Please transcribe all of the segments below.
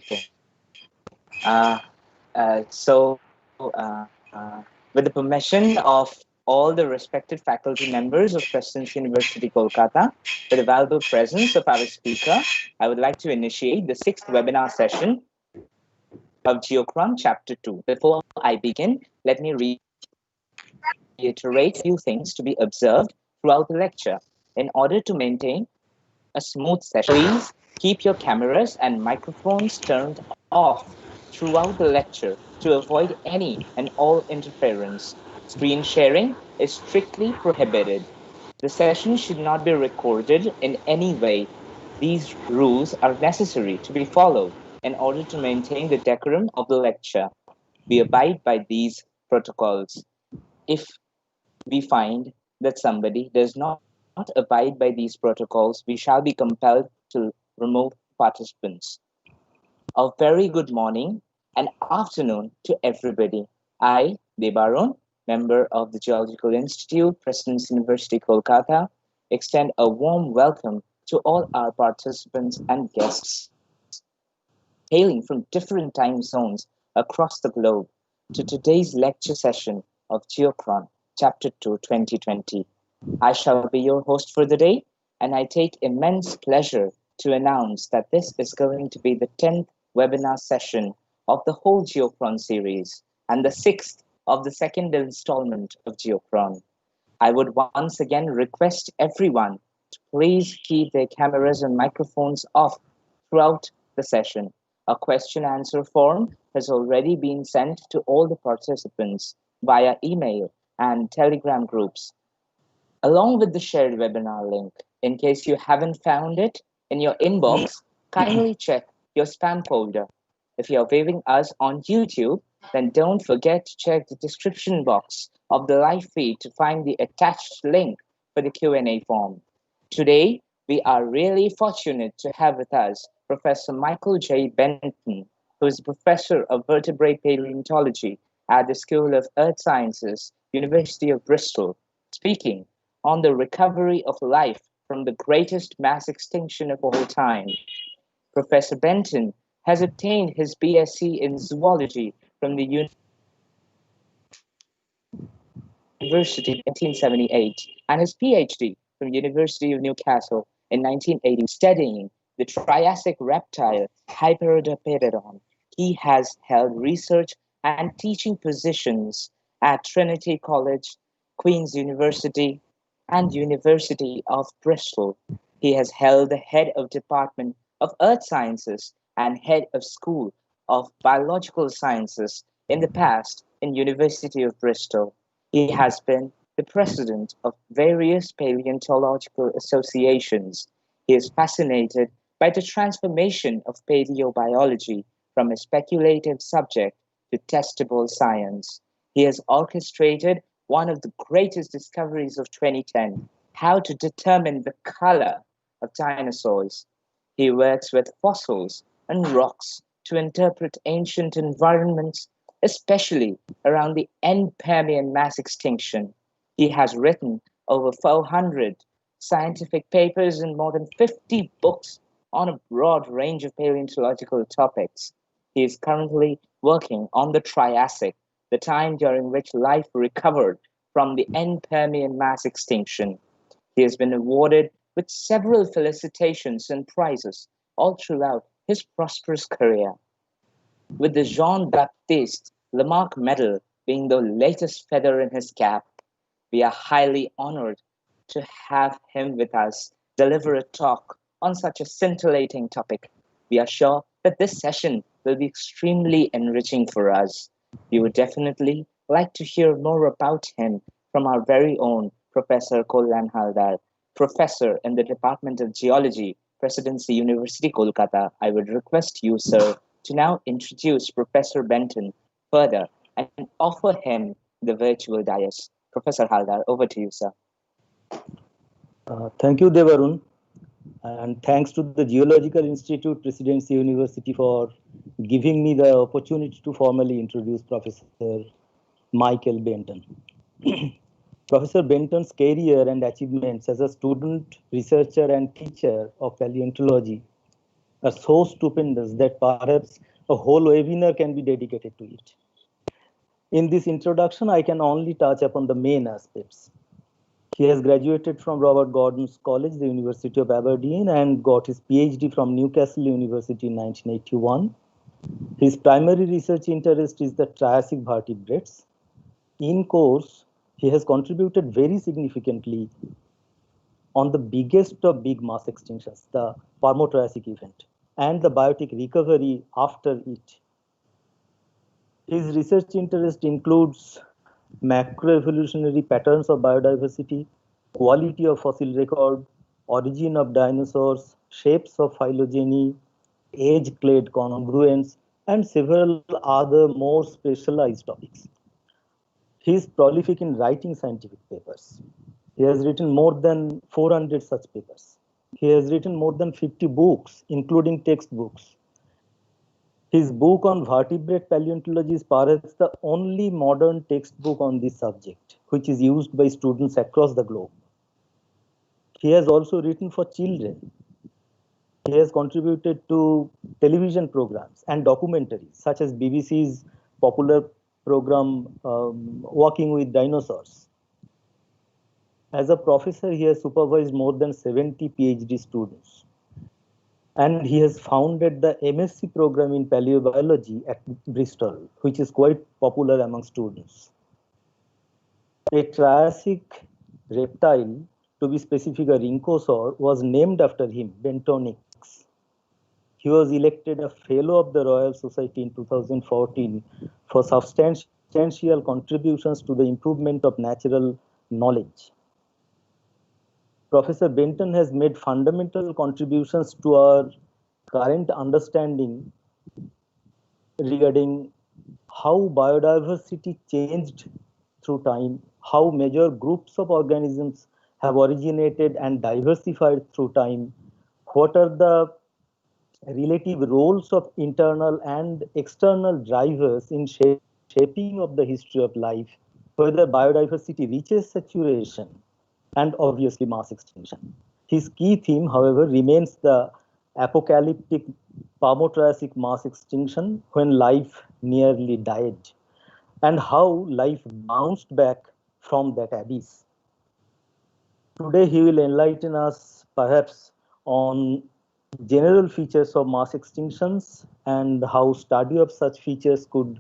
Okay. Uh, so, uh, uh, with the permission of all the respected faculty members of Presidency University, Kolkata, with the valuable presence of our speaker, I would like to initiate the sixth webinar session of GEOCHRON Chapter 2. Before I begin, let me reiterate a few things to be observed throughout the lecture. In order to maintain a smooth session, please keep your cameras and microphones turned off throughout the lecture to avoid any and all interference. Screen sharing is strictly prohibited. The session should not be recorded in any way. These rules are necessary to be followed in order to maintain the decorum of the lecture. We abide by these protocols. If we find that somebody does not abide by these protocols, we shall be compelled to remove participants. A very good morning and afternoon to everybody. I, Debaron, member of the Geological Institute, Presidency University, Kolkata, extend a warm welcome to all our participants and guests hailing from different time zones across the globe to today's lecture session of GEOCHRON Chapter 2 2020. I shall be your host for the day, and I take immense pleasure to announce that this is going to be the 10th webinar session of the whole GEOCHRON series and the 6th of the second installment of GEOCHRON. I would once again request everyone to please keep their cameras and microphones off throughout the session. A question-answer form has already been sent to all the participants via email and Telegram groups, along with the shared webinar link. In case you haven't found it in your inbox, kindly check your spam folder. If you're viewing us on YouTube, then don't forget to check the description box of the live feed to find the attached link for the Q&A form. Today, we are really fortunate to have with us Professor Michael J. Benton, who is Professor of Vertebrate Paleontology at the School of Earth Sciences, University of Bristol, speaking on the recovery of life from the greatest mass extinction of all time. Professor Benton has obtained his BSc in zoology from the University in 1978 and his PhD from University of Newcastle in 1980, studying the Triassic reptile Hyperodopteron. He has held research and teaching positions at Trinity College, Queen's University, and University of Bristol. He has held the head of Department of Earth Sciences and head of School of Biological Sciences in the past in University of Bristol. He has been the president of various paleontological associations. He is fascinated by the transformation of paleobiology from a speculative subject to testable science. He has orchestrated one of the greatest discoveries of 2010, how to determine the color of dinosaurs. He works with fossils and rocks to interpret ancient environments, especially around the end-Permian mass extinction. He has written over 400 scientific papers and more than 50 books on a broad range of paleontological topics. He is currently working on the Triassic, the time during which life recovered from the end-Permian mass extinction. He has been awarded with several felicitations and prizes all throughout his prosperous career, with the Jean-Baptiste Lamarck Medal being the latest feather in his cap. We are highly honored to have him with us deliver a talk on such a scintillating topic. We are sure that this session will be extremely enriching for us. We would definitely like to hear more about him from our very own Professor Kollan Haldar, Professor in the Department of Geology, Presidency University, Kolkata. I would request you, sir, to now introduce Professor Benton further and offer him the virtual dais. Professor Haldar, over to you, sir. Thank you, Devarun, and thanks to the Geological Institute, Presidency University for giving me the opportunity to formally introduce Professor Michael Benton. Professor Benton's career and achievements as a student, researcher, and teacher of paleontology are so stupendous that perhaps a whole webinar can be dedicated to it. In this introduction, I can only touch upon the main aspects. He has graduated from Robert Gordon's College, the University of Aberdeen, and got his PhD from Newcastle University in 1981. His primary research interest is the Triassic vertebrates. In course, he has contributed very significantly on the biggest of big mass extinctions, the Permo-Triassic event, and the biotic recovery after it. His research interest includes macroevolutionary patterns of biodiversity, quality of fossil record, origin of dinosaurs, shapes of phylogeny, age-clade congruence, and several other more specialized topics. He is prolific in writing scientific papers. He has written more than 400 such papers. He has written more than 50 books, including textbooks. His book on vertebrate paleontology is perhaps the only modern textbook on this subject, which is used by students across the globe. He has also written for children. He has contributed to television programs and documentaries, such as BBC's popular program, Walking with Dinosaurs. As a professor, he has supervised more than 70 PhD students. And he has founded the MSc program in paleobiology at Bristol, which is quite popular among students. A Triassic reptile, to be specific, a rhynchosaur, was named after him, Benton. He was elected a Fellow of the Royal Society in 2014 for substantial contributions to the improvement of natural knowledge. Professor Benton has made fundamental contributions to our current understanding regarding how biodiversity changed through time, how major groups of organisms have originated and diversified through time, what are the relative roles of internal and external drivers in shaping of the history of life, whether biodiversity reaches saturation, and obviously mass extinction. His key theme, however, remains the apocalyptic Permo-Triassic mass extinction, when life nearly died, and how life bounced back from that abyss. Today, he will enlighten us perhaps on general features of mass extinctions and how study of such features could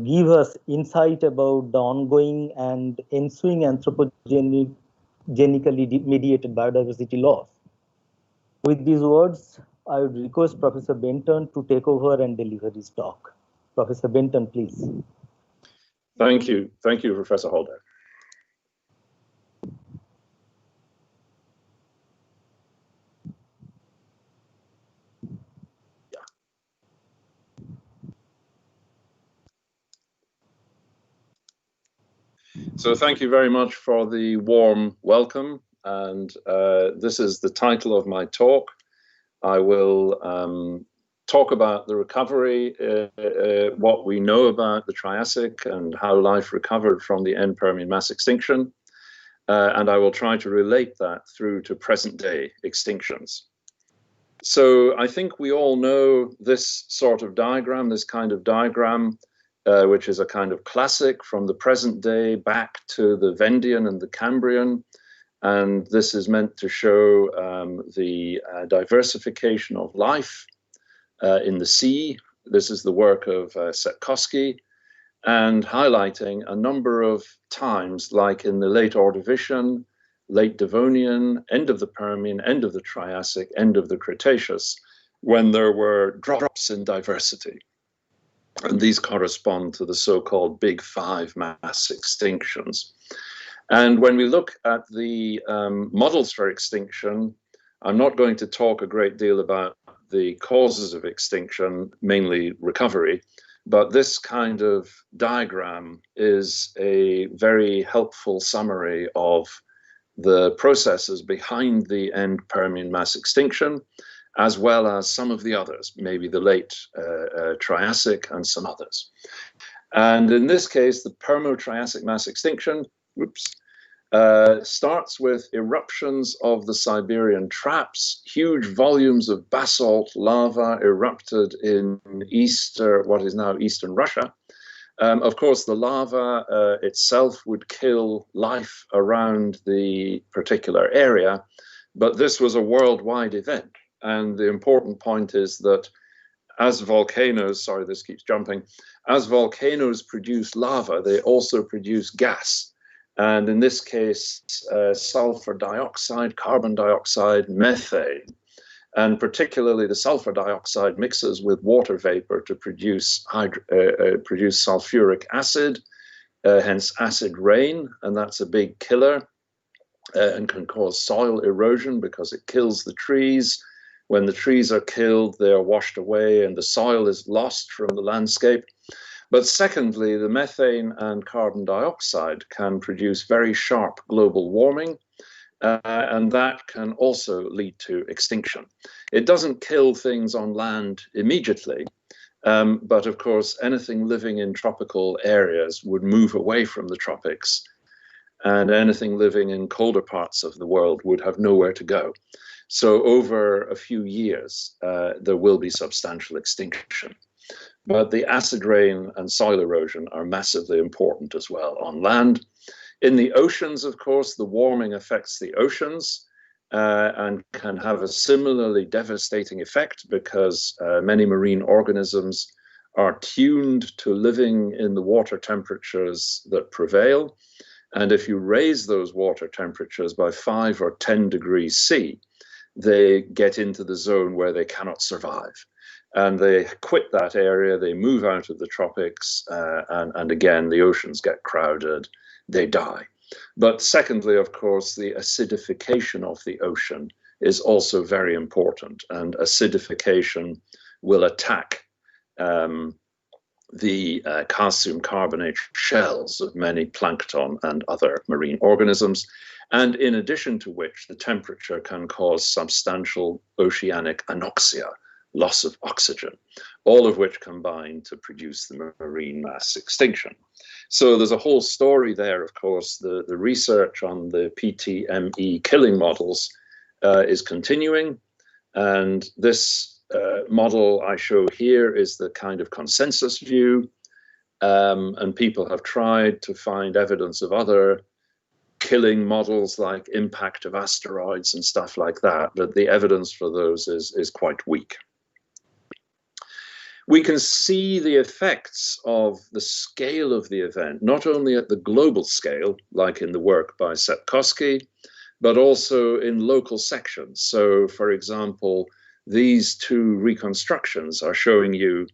give us insight about the ongoing and ensuing anthropogenically mediated biodiversity loss. With these words, I would request Professor Benton to take over and deliver his talk. Professor Benton, please. Thank you, Professor Holder. So thank you very much for the warm welcome, and this is the title of my talk. I will talk about the recovery, what we know about the Triassic and how life recovered from the end-Permian mass extinction, and I will try to relate that through to present-day extinctions. So I think we all know this sort of diagram, this kind of diagram, which is a kind of classic from the present day back to the Vendian and the Cambrian. And this is meant to show the diversification of life in the sea. This is the work of Setkowski, and highlighting a number of times, like in the late Ordovician, late Devonian, end of the Permian, end of the Triassic, end of the Cretaceous, when there were drops in diversity. And these correspond to the so-called Big Five mass extinctions. And when we look at the models for extinction, I'm not going to talk a great deal about the causes of extinction, mainly recovery, but this kind of diagram is a very helpful summary of the processes behind the end-Permian mass extinction, as well as some of the others, maybe the late Triassic and some others. And in this case, the Permo-Triassic mass extinction, starts with eruptions of the Siberian traps. Huge volumes of basalt lava erupted in what is now eastern Russia. Of course, the lava itself would kill life around the particular area, but this was a worldwide event. And the important point is that as volcanoes, sorry, this keeps jumping, as volcanoes produce lava, they also produce gas. And in this case, sulfur dioxide, carbon dioxide, methane. And particularly the sulfur dioxide mixes with water vapor to produce sulfuric acid, hence acid rain, and that's a big killer and can cause soil erosion because it kills the trees. When the trees are killed, they are washed away and the soil is lost from the landscape. But secondly, the methane and carbon dioxide can produce very sharp global warming, and that can also lead to extinction. It doesn't kill things on land immediately, but of course, anything living in tropical areas would move away from the tropics, and anything living in colder parts of the world would have nowhere to go. So over a few years, there will be substantial extinction. But the acid rain and soil erosion are massively important as well on land. In the oceans, of course, the warming affects the oceans and can have a similarly devastating effect because many marine organisms are tuned to living in the water temperatures that prevail. And if you raise those water temperatures by 5 or 10 degrees C, they get into the zone where they cannot survive. And they quit that area, they move out of the tropics, and again, the oceans get crowded, they die. But secondly, of course, the acidification of the ocean is also very important, and acidification will attack the calcium carbonate shells of many plankton and other marine organisms, and in addition to which the temperature can cause substantial oceanic anoxia, loss of oxygen, all of which combine to produce the marine mass extinction. So there's a whole story there, of course. The research on the PTME killing models is continuing, and this model I show here is the kind of consensus view, and people have tried to find evidence of other killing models like impact of asteroids and stuff like that, but the evidence for those is quite weak. We can see the effects of the scale of the event, not only at the global scale, like in the work by Sepkoski, but also in local sections. So, for example, these two reconstructions are showing you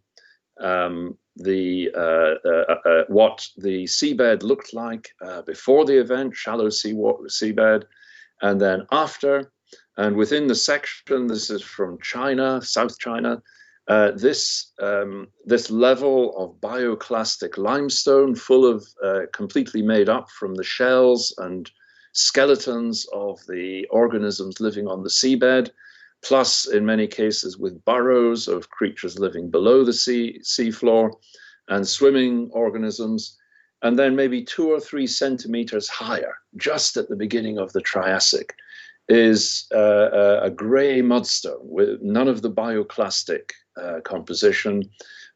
what the seabed looked like before the event, shallow seabed, and then after. And within the section, this is from China, South China, this level of bioclastic limestone, full of completely made up from the shells and skeletons of the organisms living on the seabed, plus in many cases with burrows of creatures living below the seafloor and swimming organisms, and then maybe 2 or 3 centimeters higher, just at the beginning of the Triassic, is a gray mudstone with none of the bioclastic composition,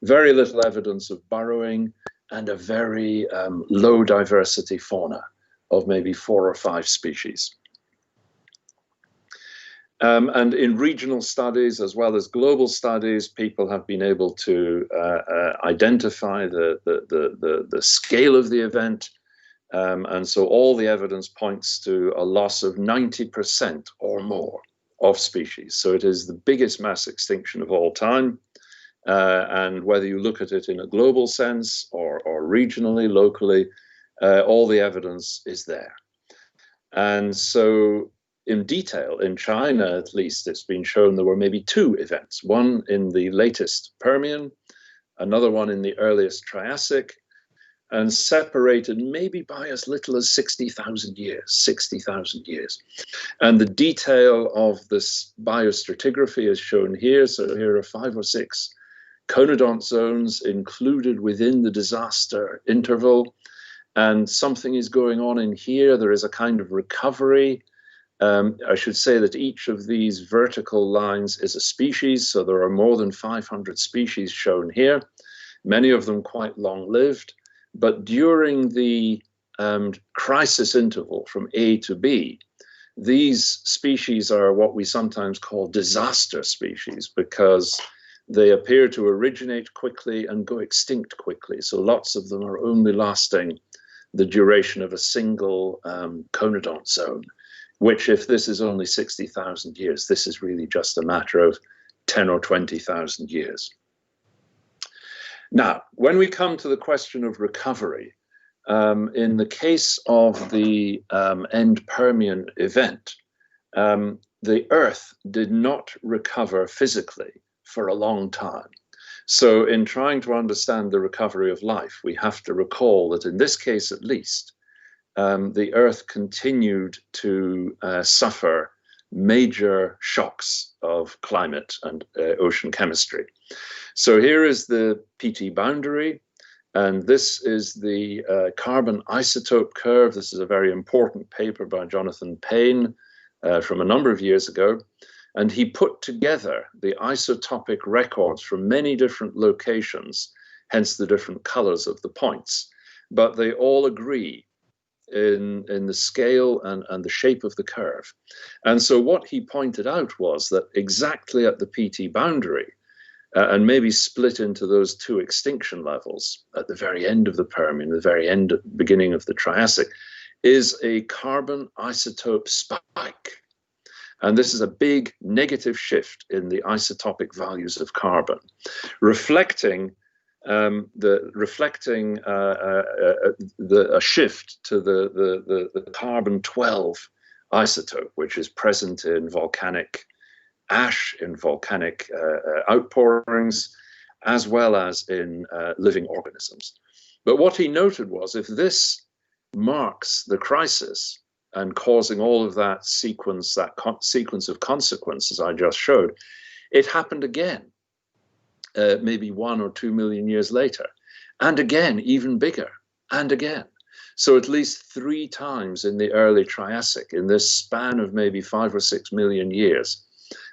very little evidence of burrowing, and a very low diversity fauna of maybe 4 or 5 species. And in regional studies as well as global studies, people have been able to identify the scale of the event. And so all the evidence points to a loss of 90% or more of species. So it is the biggest mass extinction of all time. And whether you look at it in a global sense or regionally, locally, all the evidence is there. And so in detail, in China at least, it's been shown there were maybe 2 events, one in the latest Permian, another one in the earliest Triassic, and separated maybe by as little as 60,000 years. And the detail of this biostratigraphy is shown here. So here are 5 or 6 conodont zones included within the disaster interval. and something is going on in here. There is a kind of recovery. I should say that each of these vertical lines is a species, so there are more than 500 species shown here, many of them quite long-lived. But during the crisis interval from A to B, these species are what we sometimes call disaster species, because they appear to originate quickly and go extinct quickly. So lots of them are only lasting the duration of a single conodont zone, which, if this is only 60,000 years, this is really just a matter of 10 or 20,000 years. Now, when we come to the question of recovery, in the case of the end-Permian event, the Earth did not recover physically for a long time. So in trying to understand the recovery of life, we have to recall that in this case, at least, the Earth continued to suffer major shocks of climate and ocean chemistry. So here is the PT boundary, and this is the carbon isotope curve. This is a very important paper by Jonathan Payne from a number of years ago. And he put together the isotopic records from many different locations, hence the different colors of the points. But they all agree in the scale and the shape of the curve. And so what he pointed out was that exactly at the PT boundary, and maybe split into those two extinction levels at the very end of the Permian, the very end, beginning of the Triassic, is a carbon isotope spike. And this is a big negative shift in the isotopic values of carbon, reflecting a shift to the carbon-12 isotope, which is present in volcanic ash, in volcanic outpourings, as well as in living organisms. But what he noted was, if this marks the crisis and causing all of that sequence, sequence of consequences I just showed, it happened again, maybe 1 or 2 million years later, and again, even bigger, and again. So at least 3 times in the early Triassic, in this span of maybe 5 or 6 million years,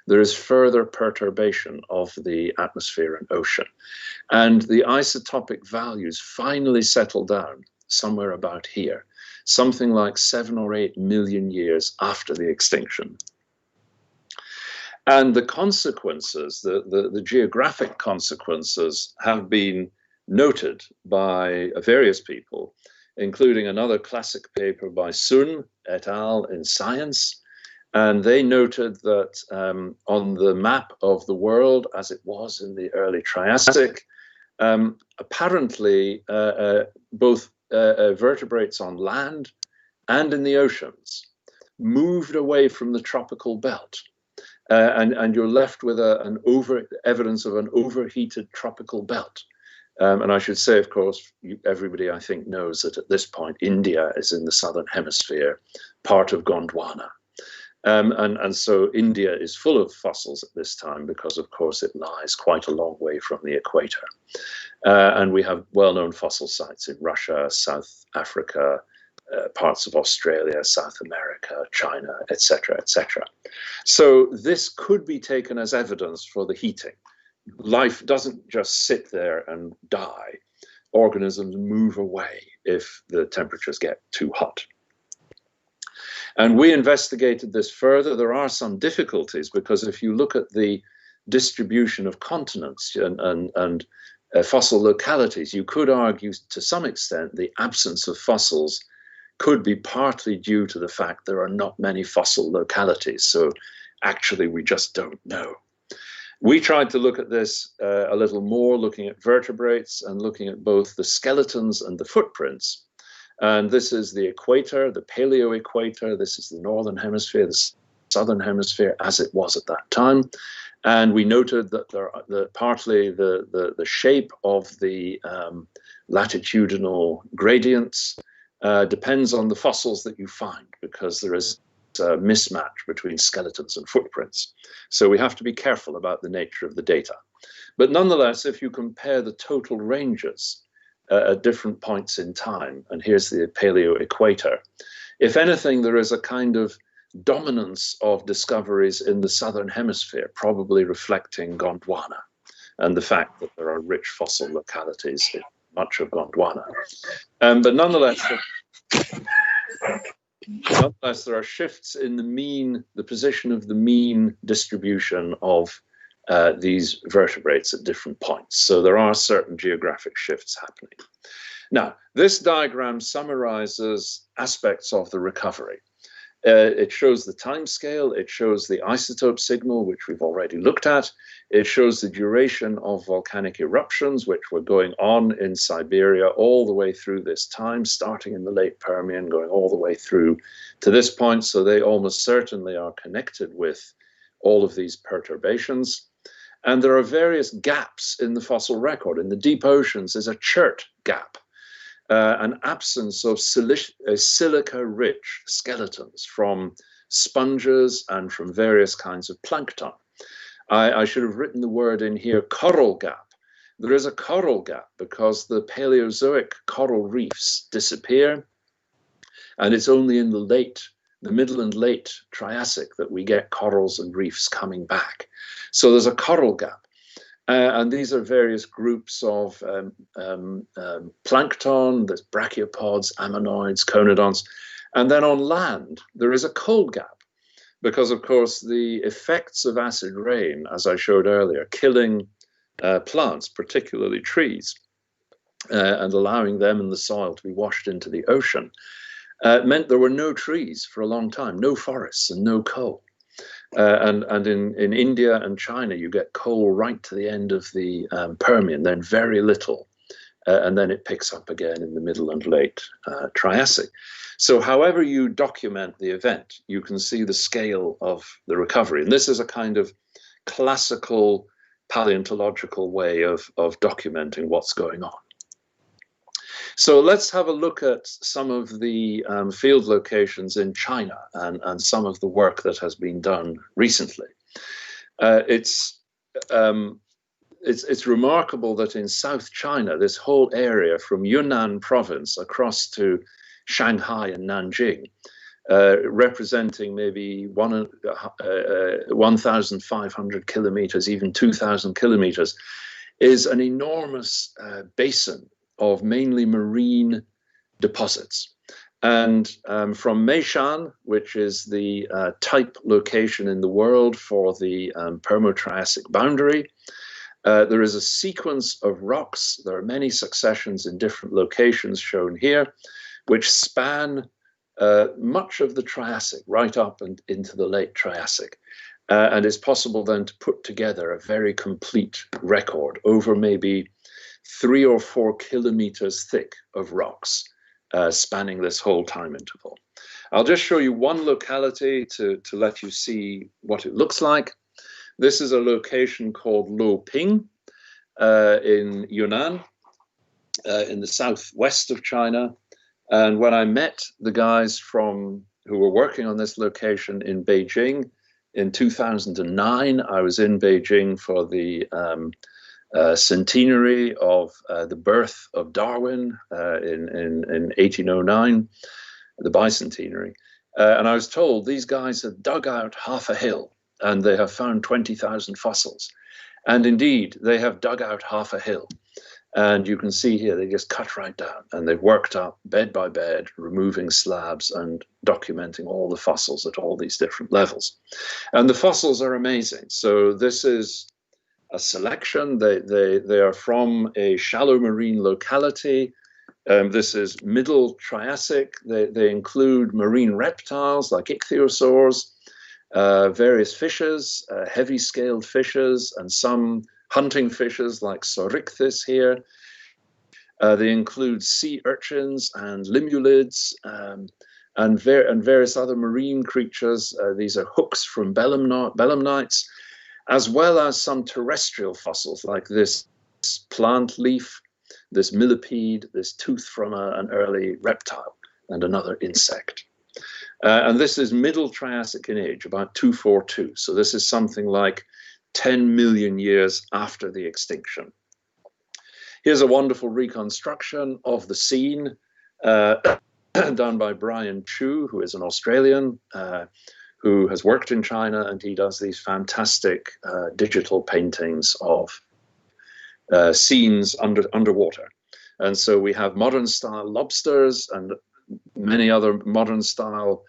there is further perturbation of the atmosphere and ocean. And the isotopic values finally settle down somewhere about here, something like 7 or 8 million years after the extinction. And the consequences, the geographic consequences, have been noted by various people, including another classic paper by Sun et al. In Science. And they noted that on the map of the world as it was in the early Triassic, apparently both vertebrates on land and in the oceans moved away from the tropical belt. And you're left with evidence of an overheated tropical belt. And I should say, of course, everybody I think knows that at this point, India is in the southern hemisphere, part of Gondwana. And so India is full of fossils at this time because, of course, it lies quite a long way from the equator. And we have well-known fossil sites in Russia, South Africa, parts of Australia, South America, China, etc., etc. So this could be taken as evidence for the heating. Life doesn't just sit there and die. Organisms move away if the temperatures get too hot. And we investigated this further. There are some difficulties because if you look at the distribution of continents and fossil localities, you could argue to some extent the absence of fossils could be partly due to the fact there are not many fossil localities. So actually, we just don't know. We tried to look at this a little more, looking at vertebrates and looking at both the skeletons and the footprints. And this is the equator, the paleo-equator. This is the northern hemisphere, the southern hemisphere, as it was at that time. And we noted that partly the shape of the latitudinal gradients depends on the fossils that you find, because there is a mismatch between skeletons and footprints. So we have to be careful about the nature of the data. But nonetheless, if you compare the total ranges, at different points in time. And here's the paleo equator. If anything, there is a kind of dominance of discoveries in the southern hemisphere, probably reflecting Gondwana and the fact that there are rich fossil localities in much of Gondwana. But nonetheless, there are shifts in the position of the mean distribution of these vertebrates at different points. So there are certain geographic shifts happening. Now, this diagram summarizes aspects of the recovery. It shows the time scale, it shows the isotope signal, which we've already looked at. It shows the duration of volcanic eruptions, which were going on in Siberia all the way through this time, starting in the late Permian, going all the way through to this point. So they almost certainly are connected with all of these perturbations. And there are various gaps in the fossil record. In the deep oceans, there's a chert gap. An absence of silica-rich skeletons from sponges and from various kinds of plankton. I should have written the word in here, coral gap. There is a coral gap because the Paleozoic coral reefs disappear, and it's only in the middle and late Triassic that we get corals and reefs coming back. So there's a coral gap. And these are various groups of plankton, there's brachiopods, ammonoids, conodonts. And then on land, there is a cold gap because, of course, the effects of acid rain, as I showed earlier, killing plants, particularly trees, and allowing them and the soil to be washed into the ocean, meant there were no trees for a long time, no forests and no coal. And in India and China, you get coal right to the end of the Permian, then very little, and then it picks up again in the middle and late Triassic. So however you document the event, you can see the scale of the recovery. And this is a kind of classical paleontological way of documenting what's going on. So let's have a look at some of the field locations in China and some of the work that has been done recently. It's remarkable that in South China, this whole area from Yunnan province across to Shanghai and Nanjing, representing maybe 1,500 kilometers, even 2,000 kilometers, is an enormous basin of mainly marine deposits. And from Meishan, which is the type location in the world for the Permo-Triassic boundary, there is a sequence of rocks. There are many successions in different locations shown here, which span much of the Triassic, right up and into the late Triassic. And it's possible then to put together a very complete record over maybe 3 or 4 kilometers thick of rocks spanning this whole time interval. I'll just show you one locality to let you see what it looks like. This is a location called Loping in Yunnan, in the southwest of China. And when I met the guys who were working on this location in Beijing in 2009, I was in Beijing for the centenary of the birth of Darwin in 1809, the bicentenary. And I was told these guys have dug out half a hill and they have found 20,000 fossils. And indeed, they have dug out half a hill. And you can see here, they just cut right down and they've worked up bed by bed, removing slabs and documenting all the fossils at all these different levels. And the fossils are amazing. So this is a selection. They are from a shallow marine locality. This is middle Triassic. They include marine reptiles like ichthyosaurs, various fishes, heavy-scaled fishes, and some hunting fishes like Sorichthys here. They include sea urchins and limulids and various other marine creatures. These are hooks from belemnites, as well as some terrestrial fossils like this plant leaf, this millipede, this tooth from an early reptile, and another insect. And this is middle Triassic in age, about 242. So this is something like 10 million years after the extinction. Here's a wonderful reconstruction of the scene done by Brian Chu, who is an Australian who has worked in China, and he does these fantastic digital paintings of scenes underwater. And so we have modern style lobsters and many other modern style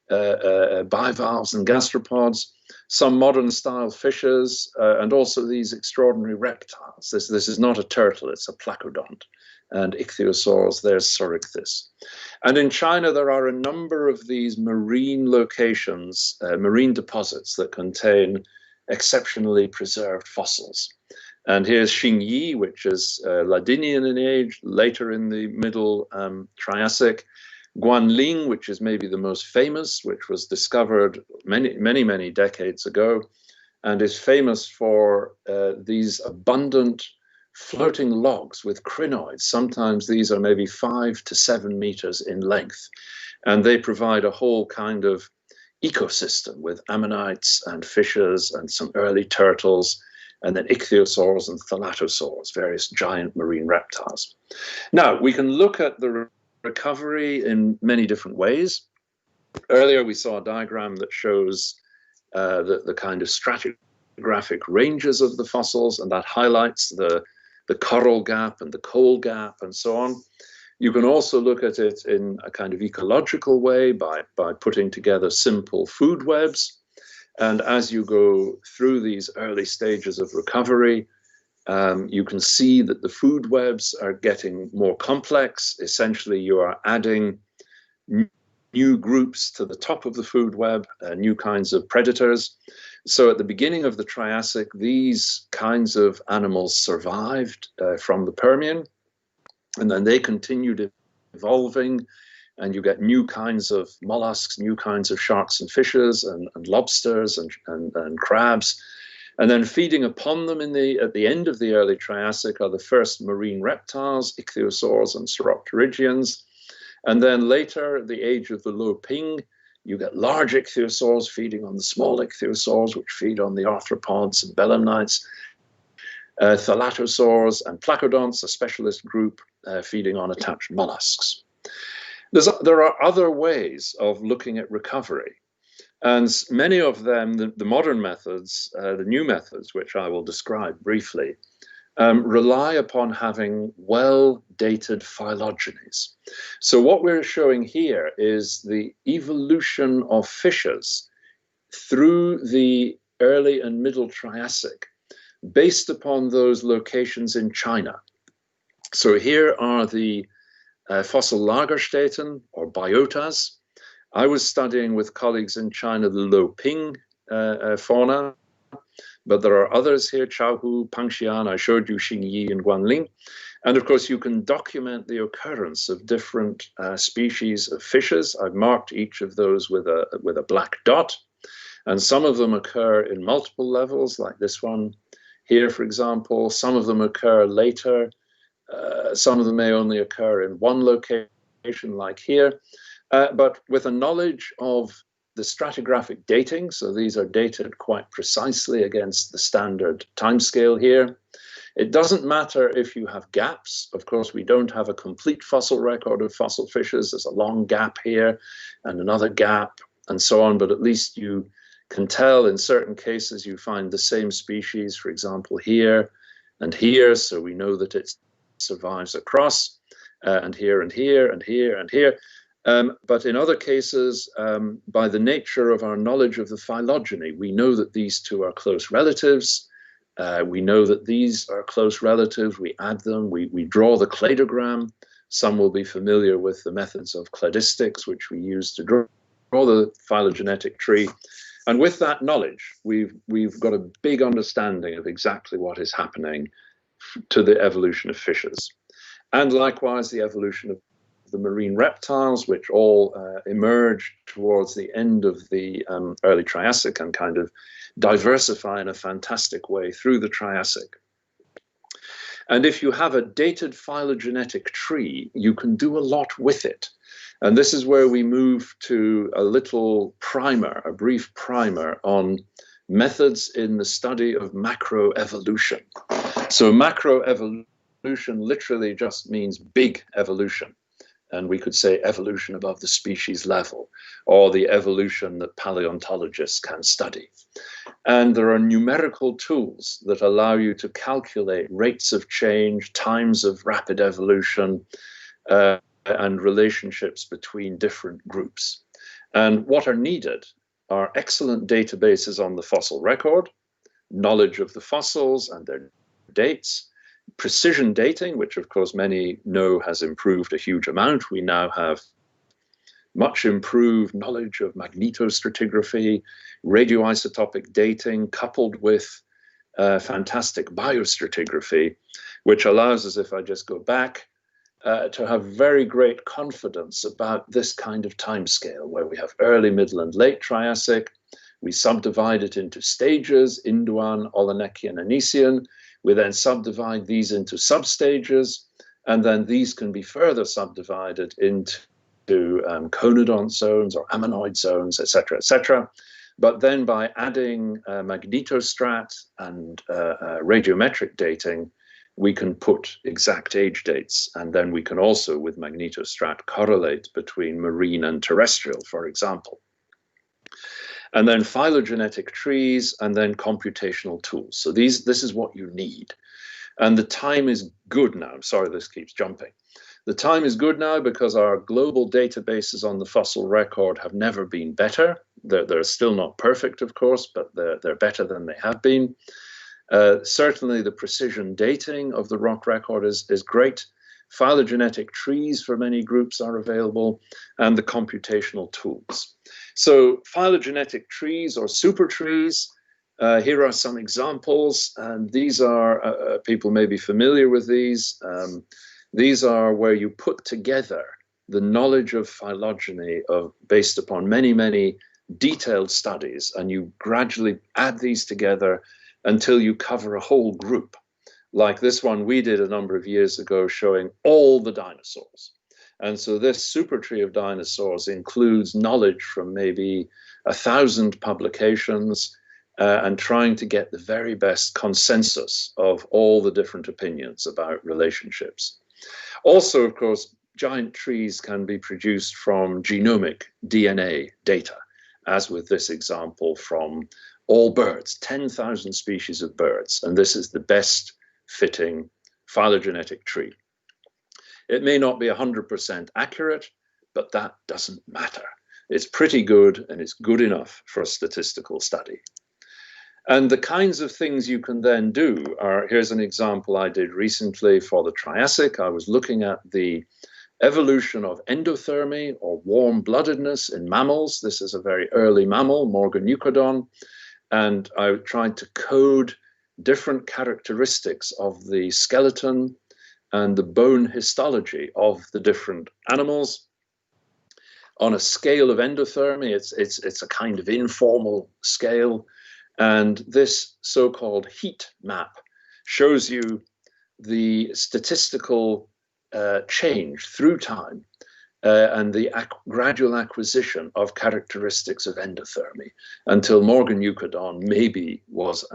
bivalves and gastropods, some modern style fishes, and also these extraordinary reptiles. This is not a turtle, it's a placodont. And ichthyosaurs, there's Sorichthys. And in China, there are a number of these marine locations, marine deposits that contain exceptionally preserved fossils. And here's Xingyi, which is Ladinian in age, later in the middle Triassic. Guanling, which is maybe the most famous, which was discovered many decades ago, and is famous for these abundant floating logs with crinoids. Sometimes these are maybe 5 to 7 meters in length, and they provide a whole kind of ecosystem with ammonites and fishes and some early turtles, and then ichthyosaurs and thalatosaurs, various giant marine reptiles. Now, we can look at the recovery in many different ways. Earlier, we saw a diagram that shows the kind of stratigraphic ranges of the fossils, and that highlights the coral gap and the coal gap and so on. You can also look at it in a kind of ecological way by putting together simple food webs. And as you go through these early stages of recovery, you can see that the food webs are getting more complex. Essentially, you are adding new groups to the top of the food web, new kinds of predators. So at the beginning of the Triassic, these kinds of animals survived from the Permian, and then they continued evolving, and you get new kinds of mollusks, new kinds of sharks and fishes, and lobsters and crabs. And then feeding upon them at the end of the early Triassic are the first marine reptiles, ichthyosaurs and sauropterygians. And then later, at the age of the Low Ping, you get large ichthyosaurs feeding on the small ichthyosaurs, which feed on the arthropods and belemnites, thalatosaurs and placodonts, a specialist group feeding on attached mollusks. There are other ways of looking at recovery. And many of them, the modern methods, the new methods, which I will describe briefly, rely upon having well-dated phylogenies. So what we're showing here is the evolution of fishes through the early and middle Triassic, based upon those locations in China. So here are the fossil Lagerstätten, or biotas. I was studying with colleagues in China the Low Ping fauna, but there are others here, Chaohu, Pangxian, I showed you Xingyi and Guanling. And of course, you can document the occurrence of different species of fishes. I've marked each of those with a black dot, and some of them occur in multiple levels, like this one here, for example. Some of them occur later. Some of them may only occur in one location, like here. But with a knowledge of the stratigraphic dating, so these are dated quite precisely against the standard timescale here. It doesn't matter if you have gaps. Of course, we don't have a complete fossil record of fossil fishes. There's a long gap here and another gap and so on, but at least you can tell in certain cases you find the same species, for example, here and here, so we know that it survives across, and here and here and here and here. But in other cases, by the nature of our knowledge of the phylogeny, we know that these two are close relatives. We know that these are close relatives. We add them. We draw the cladogram. Some will be familiar with the methods of cladistics, which we use to draw the phylogenetic tree. And with that knowledge, we've got a big understanding of exactly what is happening to the evolution of fishes. And likewise, the evolution of the marine reptiles, which all emerge towards the end of the early Triassic and kind of diversify in a fantastic way through the Triassic. And if you have a dated phylogenetic tree, you can do a lot with it. And this is where we move to a little primer, a brief primer on methods in the study of macroevolution. So macroevolution evolution literally just means big evolution. And we could say evolution above the species level, or the evolution that paleontologists can study. And there are numerical tools that allow you to calculate rates of change, times of rapid evolution, and relationships between different groups. And what are needed are excellent databases on the fossil record, knowledge of the fossils and their dates, precision dating, which of course many know has improved a huge amount. We now have much improved knowledge of magnetostratigraphy, radioisotopic dating, coupled with fantastic biostratigraphy, which allows us, if I just go back, to have very great confidence about this kind of timescale, where we have early, middle, and late Triassic. We subdivide it into stages, Induan, Olenekian, and Gneissian. We then subdivide these into substages, and then these can be further subdivided into conodont zones or ammonoid zones, etc., etc. But then by adding magnetostrat and radiometric dating, we can put exact age dates, and then we can also, with magnetostrat, correlate between marine and terrestrial, for example. And then phylogenetic trees, and then computational tools. So this is what you need. And the time is good now. I'm sorry, this keeps jumping. The time is good now because our global databases on the fossil record have never been better. They're still not perfect, of course, but they're better than they have been. Certainly the precision dating of the rock record is great. Phylogenetic trees for many groups are available, and the computational tools. So phylogenetic trees or super trees, here are some examples, and these are, people may be familiar with these. These are where you put together the knowledge of phylogeny based upon many, many detailed studies, and you gradually add these together until you cover a whole group. Like this one we did a number of years ago showing all the dinosaurs. And so this super tree of dinosaurs includes knowledge from maybe 1,000 publications and trying to get the very best consensus of all the different opinions about relationships. Also, of course, giant trees can be produced from genomic DNA data, as with this example from all birds, 10,000 species of birds, and this is the best fitting phylogenetic tree. It may not be 100% accurate, but that doesn't matter. It's pretty good, and it's good enough for a statistical study. And the kinds of things you can then do are, here's an example I did recently for the Triassic. I was looking at the evolution of endothermy or warm-bloodedness in mammals. This is a very early mammal, Morganucodon, and I tried to code different characteristics of the skeleton and the bone histology of the different animals on a scale of endothermy. It's a kind of informal scale, and this so-called heat map shows you the statistical change through time and the gradual acquisition of characteristics of endothermy until Morganucodon maybe was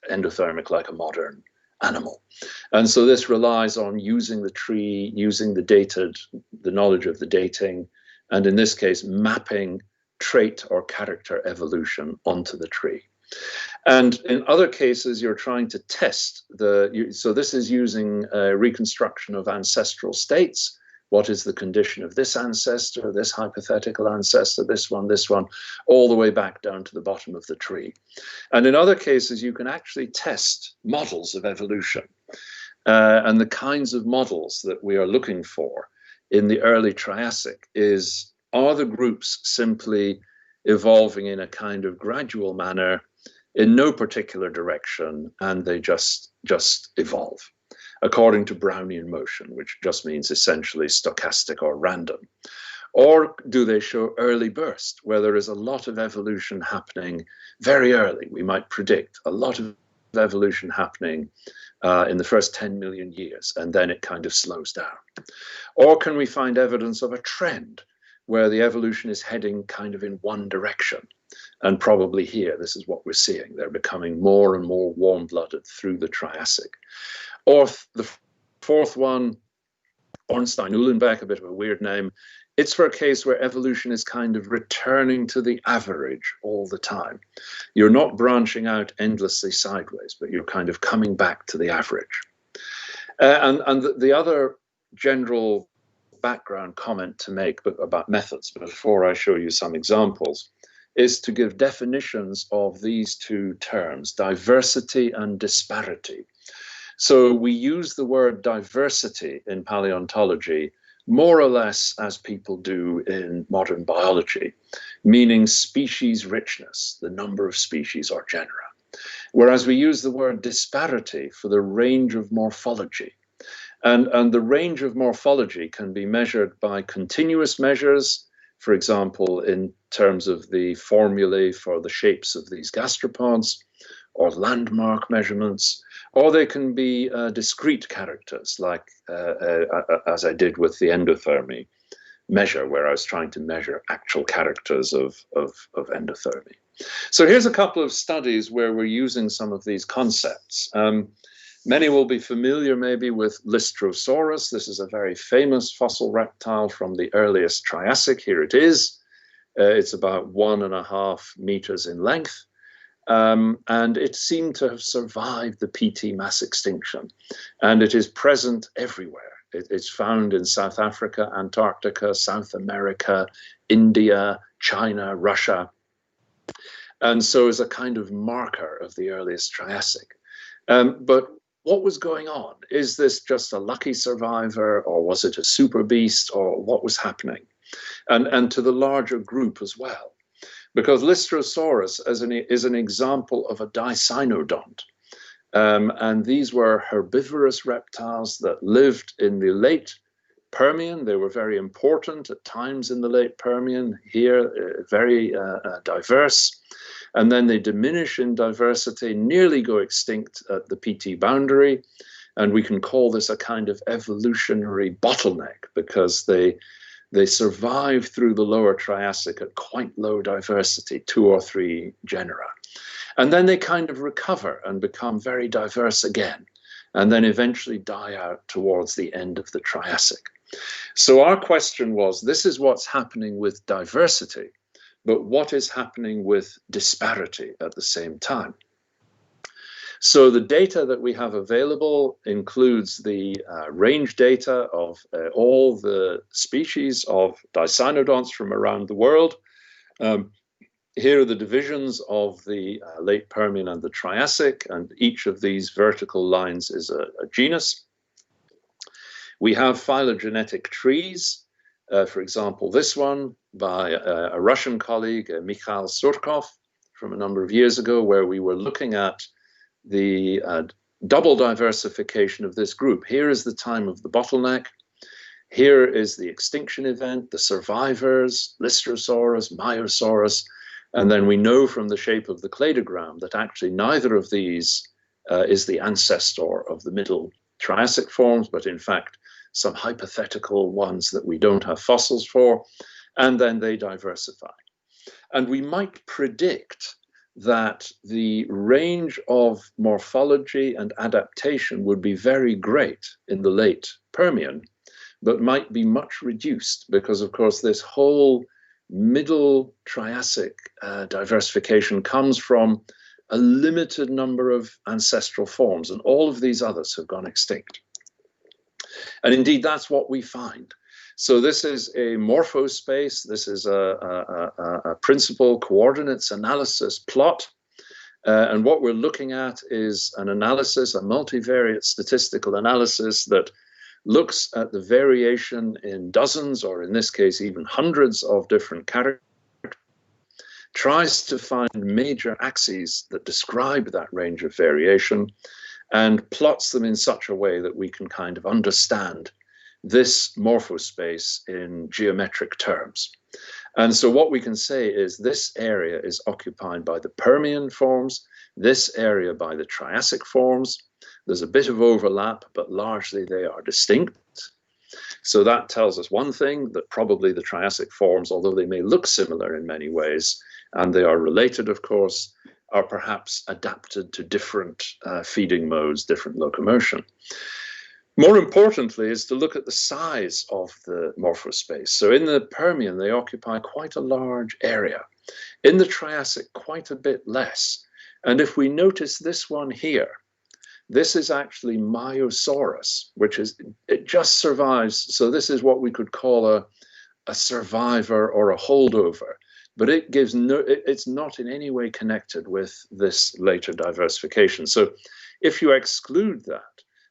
endothermic like a modern animal. And so this relies on using the tree, using the knowledge of the dating, and in this case, mapping trait or character evolution onto the tree. And in other cases, you're trying to test so this is using reconstruction of ancestral states. What is the condition of this ancestor, this hypothetical ancestor, this one, all the way back down to the bottom of the tree. And in other cases, you can actually test models of evolution. And the kinds of models that we are looking for in the early Triassic are the groups simply evolving in a kind of gradual manner in no particular direction, and they just evolve according to Brownian motion, which just means essentially stochastic or random? Or do they show early burst, where there is a lot of evolution happening very early? We might predict a lot of evolution happening in the first 10 million years, and then it kind of slows down. Or can we find evidence of a trend where the evolution is heading kind of in one direction? And probably here, this is what we're seeing. They're becoming more and more warm-blooded through the Triassic. Or the fourth one, Ornstein-Uhlenbeck, a bit of a weird name. It's for a case where evolution is kind of returning to the average all the time. You're not branching out endlessly sideways, but you're kind of coming back to the average. And the other general background comment to make about methods, before I show you some examples, is to give definitions of these two terms, diversity and disparity. So we use the word diversity in paleontology more or less as people do in modern biology, meaning species richness, the number of species or genera. Whereas we use the word disparity for the range of morphology. And the range of morphology can be measured by continuous measures, for example, in terms of the formulae for the shapes of these gastropods, or landmark measurements, or they can be discrete characters, like as I did with the endothermy measure, where I was trying to measure actual characters of endothermy. So here's a couple of studies where we're using some of these concepts. Many will be familiar maybe with Lystrosaurus. This is a very famous fossil reptile from the earliest Triassic. Here it is. It's about 1.5 meters in length. And it seemed to have survived the PT mass extinction. And it is present everywhere. It's found in South Africa, Antarctica, South America, India, China, Russia. And so is a kind of marker of the earliest Triassic. But what was going on? Is this just a lucky survivor, or was it a super beast, or what was happening? And to the larger group as well. Because Lystrosaurus is an example of a dicynodont. And these were herbivorous reptiles that lived in the late Permian. They were very important at times in the late Permian, here very diverse. And then they diminish in diversity, nearly go extinct at the PT boundary. And we can call this a kind of evolutionary bottleneck, because they survive through the lower Triassic at quite low diversity, 2 or 3 genera. And then they kind of recover and become very diverse again, and then eventually die out towards the end of the Triassic. So our question was, this is what's happening with diversity, but what is happening with disparity at the same time? So the data that we have available includes the range data of all the species of dicynodonts from around the world. Here are the divisions of the late Permian and the Triassic, and each of these vertical lines is a genus. We have phylogenetic trees, for example, this one by a Russian colleague, Mikhail Surkov, from a number of years ago, where we were looking at the double diversification of this group. Here is the time of the bottleneck. Here is the extinction event, the survivors, Lystrosaurus, Myosaurus. And then we know from the shape of the cladogram that actually neither of these is the ancestor of the middle Triassic forms, but in fact, some hypothetical ones that we don't have fossils for. And then they diversify. And we might predict that the range of morphology and adaptation would be very great in the late Permian, but might be much reduced because, of course, this whole middle Triassic diversification comes from a limited number of ancestral forms, and all of these others have gone extinct. And indeed, that's what we find. So this is a morphospace. This is a principal coordinates analysis plot. And what we're looking at is an analysis, a multivariate statistical analysis that looks at the variation in dozens, or in this case, even hundreds of different characters, tries to find major axes that describe that range of variation and plots them in such a way that we can kind of understand this morphospace in geometric terms. And so what we can say is this area is occupied by the Permian forms, this area by the Triassic forms. There's a bit of overlap, but largely they are distinct. So that tells us one thing, that probably the Triassic forms, although they may look similar in many ways, and they are related, of course, are perhaps adapted to different feeding modes, different locomotion. More importantly is to look at the size of the morphospace. So in the Permian, they occupy quite a large area. In the Triassic, quite a bit less. And if we notice this one here, this is actually Myosaurus, which is, it just survives. So this is what we could call a survivor or a holdover, but it gives no, it's not in any way connected with this later diversification. So if you exclude that,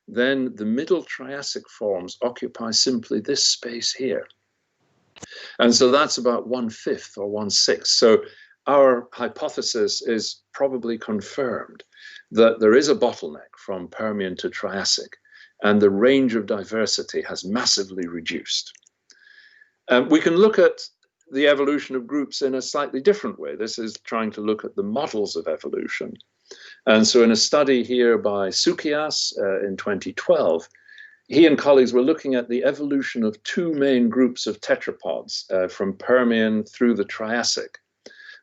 then the middle Triassic forms occupy simply this space here. And so that's about 1/5 or 1/6. So our hypothesis is probably confirmed that there is a bottleneck from Permian to Triassic, and the range of diversity has massively reduced. We can look at the evolution of groups in a slightly different way. This is trying to look at the models of evolution. And so in a study here by Tsukias in 2012, he and colleagues were looking at the evolution of two main groups of tetrapods from Permian through the Triassic.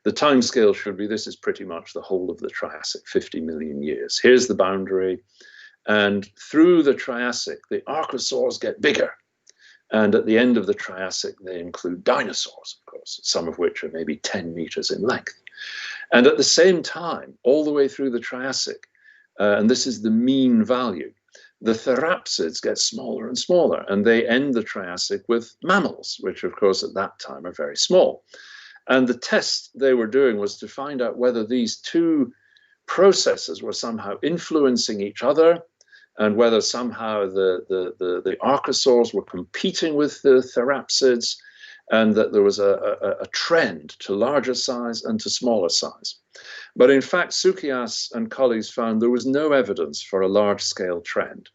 The time scale should be, this is pretty much the whole of the Triassic, 50 million years. Here's the boundary. And through the Triassic, the archosaurs get bigger. And at the end of the Triassic, they include dinosaurs, of course, some of which are maybe 10 meters in length. And at the same time, all the way through the Triassic, and this is the mean value, the therapsids get smaller and smaller, and they end the Triassic with mammals, which of course at that time are very small. And the test they were doing was to find out whether these two processes were somehow influencing each other, and whether somehow the archosaurs were competing with the therapsids, and that there was a trend to larger size and to smaller size. But in fact, Tsukias and colleagues found there was no evidence for a large-scale trend.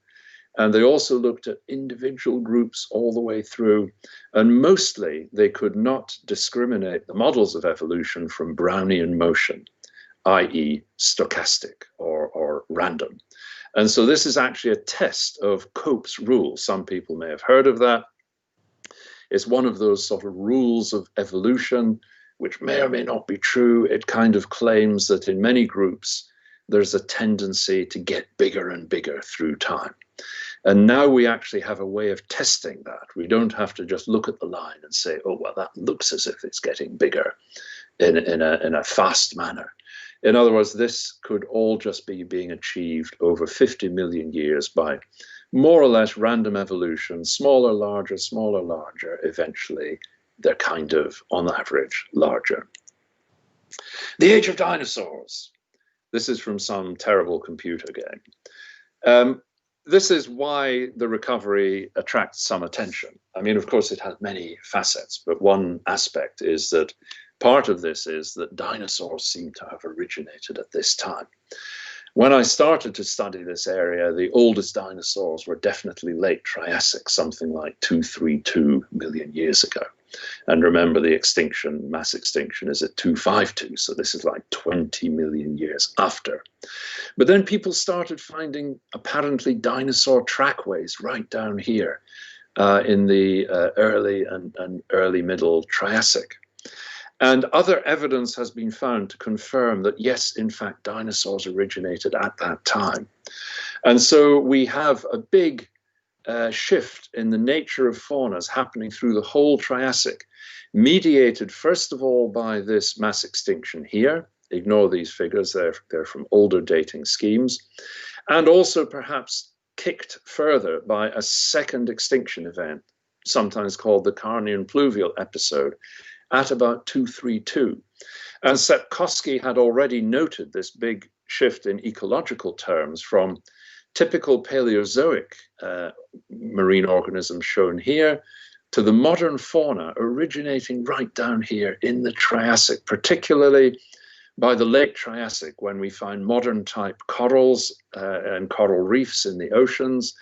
And they also looked at individual groups all the way through, and mostly they could not discriminate the models of evolution from Brownian motion, i.e. stochastic or random. And so this is actually a test of Cope's rule. Some people may have heard of that. It's one of those sort of rules of evolution, which may or may not be true. It kind of claims that in many groups, there's a tendency to get bigger and bigger through time. And now we actually have a way of testing that. We don't have to just look at the line and say, oh, well, that looks as if it's getting bigger in a fast manner. In other words, this could all just be being achieved over 50 million years by more or less random evolution, smaller, larger, eventually they're kind of, on average, larger. The Age of Dinosaurs. This is from some terrible computer game. This is why the recovery attracts some attention. I mean, of course, it has many facets, but one aspect is that part of this is that dinosaurs seem to have originated at this time. When I started to study this area, the oldest dinosaurs were definitely late Triassic, something like 232 million years ago. And remember, the extinction, mass extinction, is at 252, so this is like 20 million years after. But then people started finding apparently dinosaur trackways right down here in the early and early middle Triassic. And other evidence has been found to confirm that, yes, in fact, dinosaurs originated at that time. And so we have a big shift in the nature of faunas happening through the whole Triassic, mediated, first of all, by this mass extinction here. Ignore these figures, they're from older dating schemes. And also perhaps kicked further by a second extinction event, sometimes called the Carnian pluvial episode, at about 232. And Sepkoski had already noted this big shift in ecological terms from typical Paleozoic marine organisms shown here to the modern fauna originating right down here in the Triassic, particularly by the late Triassic, when we find modern type corals and coral reefs in the oceans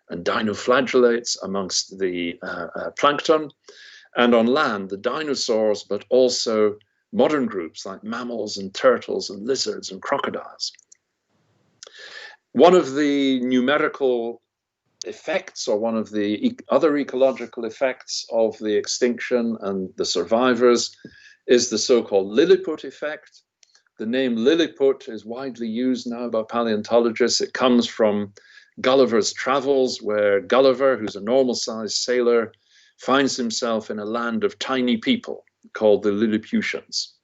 and dinoflagellates amongst the plankton. And on land, the dinosaurs, but also modern groups like mammals and turtles and lizards and crocodiles. One of the numerical effects, or one of the other ecological effects of the extinction and the survivors, is the so-called Lilliput effect. The name Lilliput is widely used now by paleontologists. It comes from Gulliver's Travels, where Gulliver, who's a normal-sized sailor, finds himself in a land of tiny people called the Lilliputians.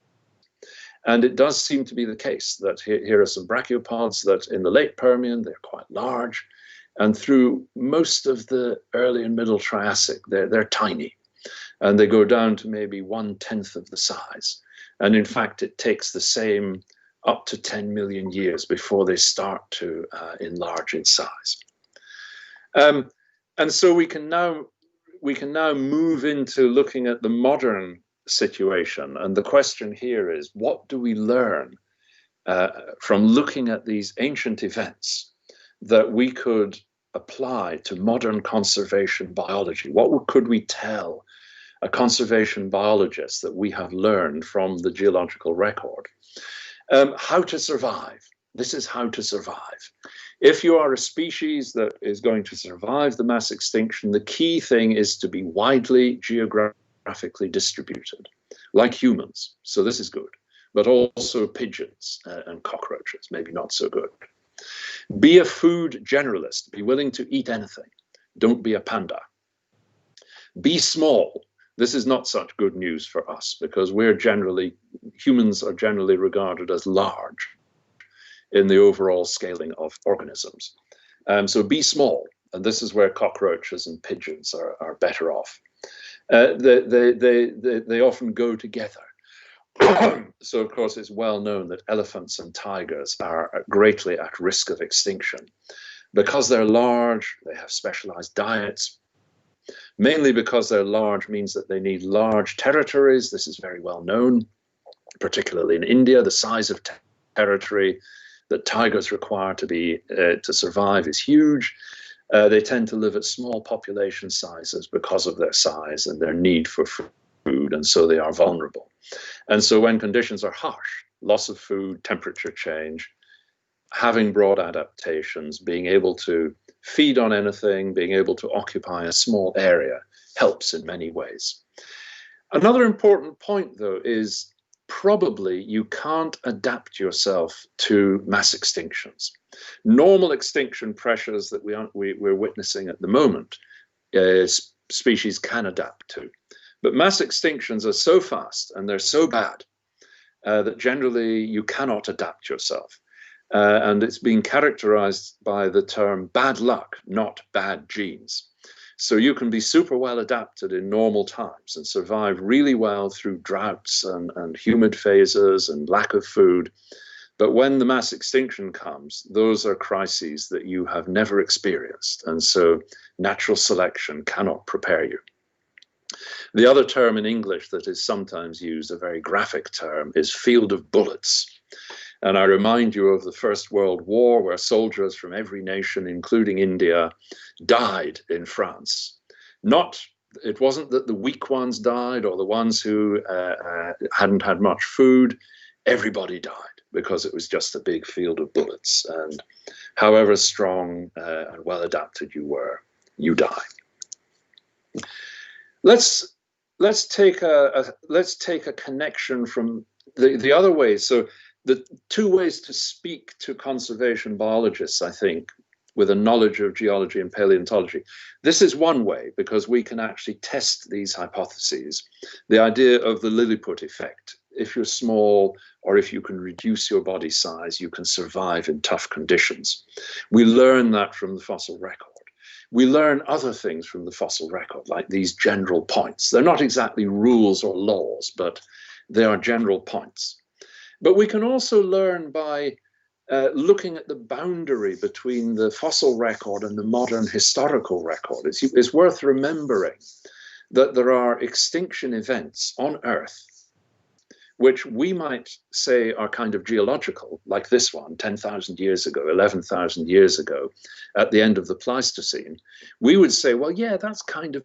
And it does seem to be the case that here are some brachiopods that in the late Permian, they're quite large. And through most of the early and middle Triassic, they're tiny. And they go down to maybe 1/10 of the size. And in fact, it takes the same up to 10 million years before they start to enlarge in size. And so we can now move into looking at the modern situation. And the question here is, what do we learn from looking at these ancient events that we could apply to modern conservation biology? What could we tell a conservation biologist that we have learned from the geological record? How to survive. This is how to survive. If you are a species that is going to survive the mass extinction, the key thing is to be widely geographically distributed, like humans. So this is good, but also pigeons and cockroaches, maybe not so good. Be a food generalist. Be willing to eat anything. Don't be a panda. Be small. This is not such good news for us because humans are generally regarded as large in the overall scaling of organisms. So be small, and this is where cockroaches and pigeons are better off. They often go together. So of course it's well known that elephants and tigers are greatly at risk of extinction. Because they're large, they have specialized diets. Mainly because they're large means that they need large territories. This is very well known, particularly in India. The size of territory that tigers require to survive is huge. They tend to live at small population sizes because of their size and their need for food, and so they are vulnerable. And so when conditions are harsh, loss of food, temperature change, having broad adaptations, being able to feed on anything, being able to occupy a small area helps in many ways. Another important point, though, is probably you can't adapt yourself to mass extinctions. Normal extinction pressures that we're witnessing at the moment, species can adapt to. But mass extinctions are so fast and they're so bad that generally you cannot adapt yourself. And it's being characterized by the term bad luck, not bad genes. So you can be super well adapted in normal times and survive really well through droughts and humid phases and lack of food. But when the mass extinction comes, those are crises that you have never experienced. And so natural selection cannot prepare you. The other term in English that is sometimes used, a very graphic term, is field of bullets. And I remind you of the First World War, where soldiers from every nation, including India, died in France. It wasn't that the weak ones died or the ones who hadn't had much food. Everybody died because it was just a big field of bullets. And however strong and well adapted you were, you die. Let's take a connection from the other way. So the two ways to speak to conservation biologists, I think, with a knowledge of geology and paleontology. This is one way because we can actually test these hypotheses. The idea of the Lilliput effect. If you're small or if you can reduce your body size, you can survive in tough conditions. We learn that from the fossil record. We learn other things from the fossil record, like these general points. They're not exactly rules or laws, but they are general points. But we can also learn by looking at the boundary between the fossil record and the modern historical record. It's worth remembering that there are extinction events on Earth which we might say are kind of geological, like this one, 10,000 years ago, 11,000 years ago, at the end of the Pleistocene. We would say, well, yeah, that's kind of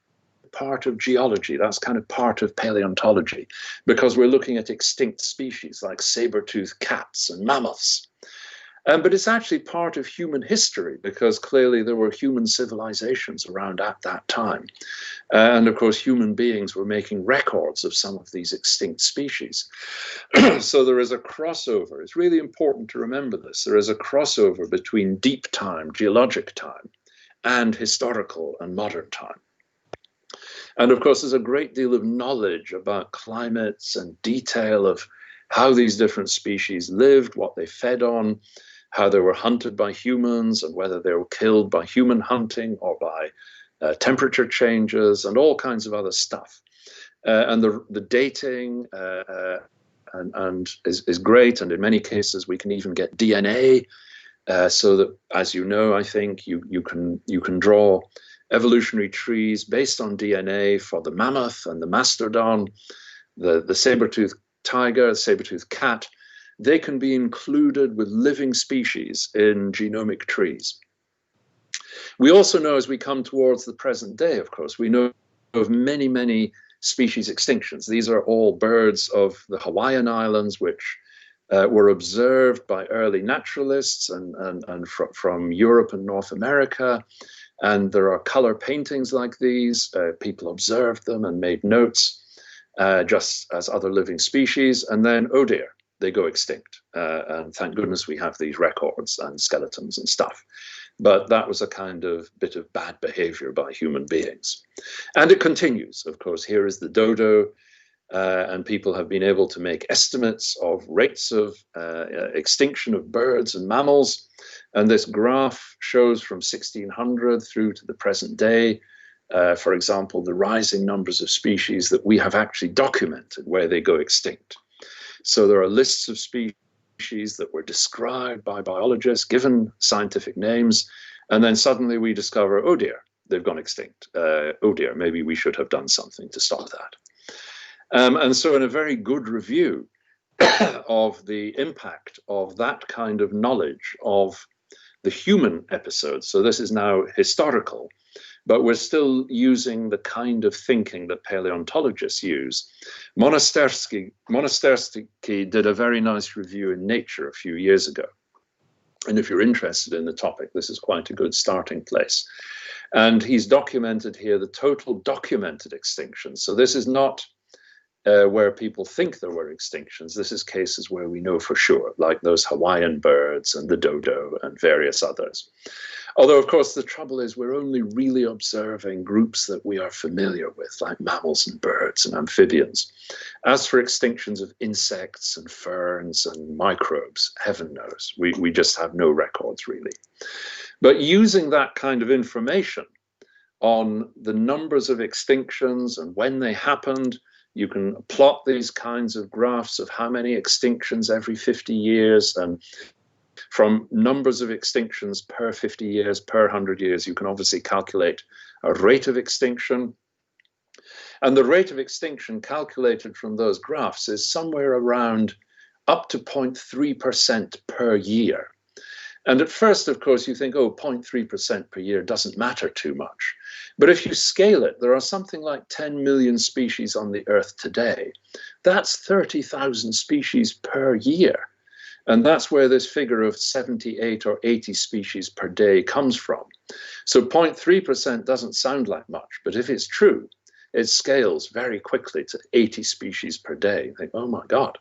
part of geology, that's kind of part of paleontology, because we're looking at extinct species like saber-toothed cats and mammoths. But it's actually part of human history, because clearly there were human civilizations around at that time. And of course, human beings were making records of some of these extinct species. So there is a crossover. It's really important to remember this. There is a crossover between deep time, geologic time, and historical and modern time. And of course, there's a great deal of knowledge about climates and detail of how these different species lived, what they fed on, how they were hunted by humans, and whether they were killed by human hunting or by temperature changes and all kinds of other stuff. And the dating and is great. And in many cases, we can even get DNA, so that, as you know, I think you can draw evolutionary trees based on DNA for the mammoth and the mastodon, the saber-toothed tiger, the saber-toothed cat. They can be included with living species in genomic trees. We also know, as we come towards the present day, of course, we know of many, many species extinctions. These are all birds of the Hawaiian Islands, which were observed by early naturalists and from Europe and North America. And there are color paintings like these. People observed them and made notes, just as other living species. And then, oh dear, they go extinct. And thank goodness we have these records and skeletons and stuff. But that was a kind of bit of bad behavior by human beings. And it continues, of course. Here is the dodo, and people have been able to make estimates of rates of extinction of birds and mammals. And this graph shows from 1600 through to the present day, for example, the rising numbers of species that we have actually documented where they go extinct. So there are lists of species that were described by biologists, given scientific names, and then suddenly we discover, oh dear, they've gone extinct. Oh dear, maybe we should have done something to stop that. And so in a very good review of the impact of that kind of knowledge of the human episode, so this is now historical, but we're still using the kind of thinking that paleontologists use. Monastersky did a very nice review in Nature a few years ago. And if you're interested in the topic, this is quite a good starting place. And he's documented here the total documented extinctions. So this is not where people think there were extinctions. This is cases where we know for sure, like those Hawaiian birds and the dodo and various others. Although, of course, the trouble is we're only really observing groups that we are familiar with, like mammals and birds and amphibians. As for extinctions of insects and ferns and microbes, heaven knows, we just have no records really. But using that kind of information on the numbers of extinctions and when they happened, you can plot these kinds of graphs of how many extinctions every 50 years, and from numbers of extinctions per 50 years, per 100 years, you can obviously calculate a rate of extinction. And the rate of extinction calculated from those graphs is somewhere around up to 0.3% per year. And at first, of course, you think, oh, 0.3% per year doesn't matter too much. But if you scale it, there are something like 10 million species on the Earth today. That's 30,000 species per year. And that's where this figure of 78 or 80 species per day comes from. So 0.3% doesn't sound like much, but if it's true, it scales very quickly to 80 species per day. You think, oh my God.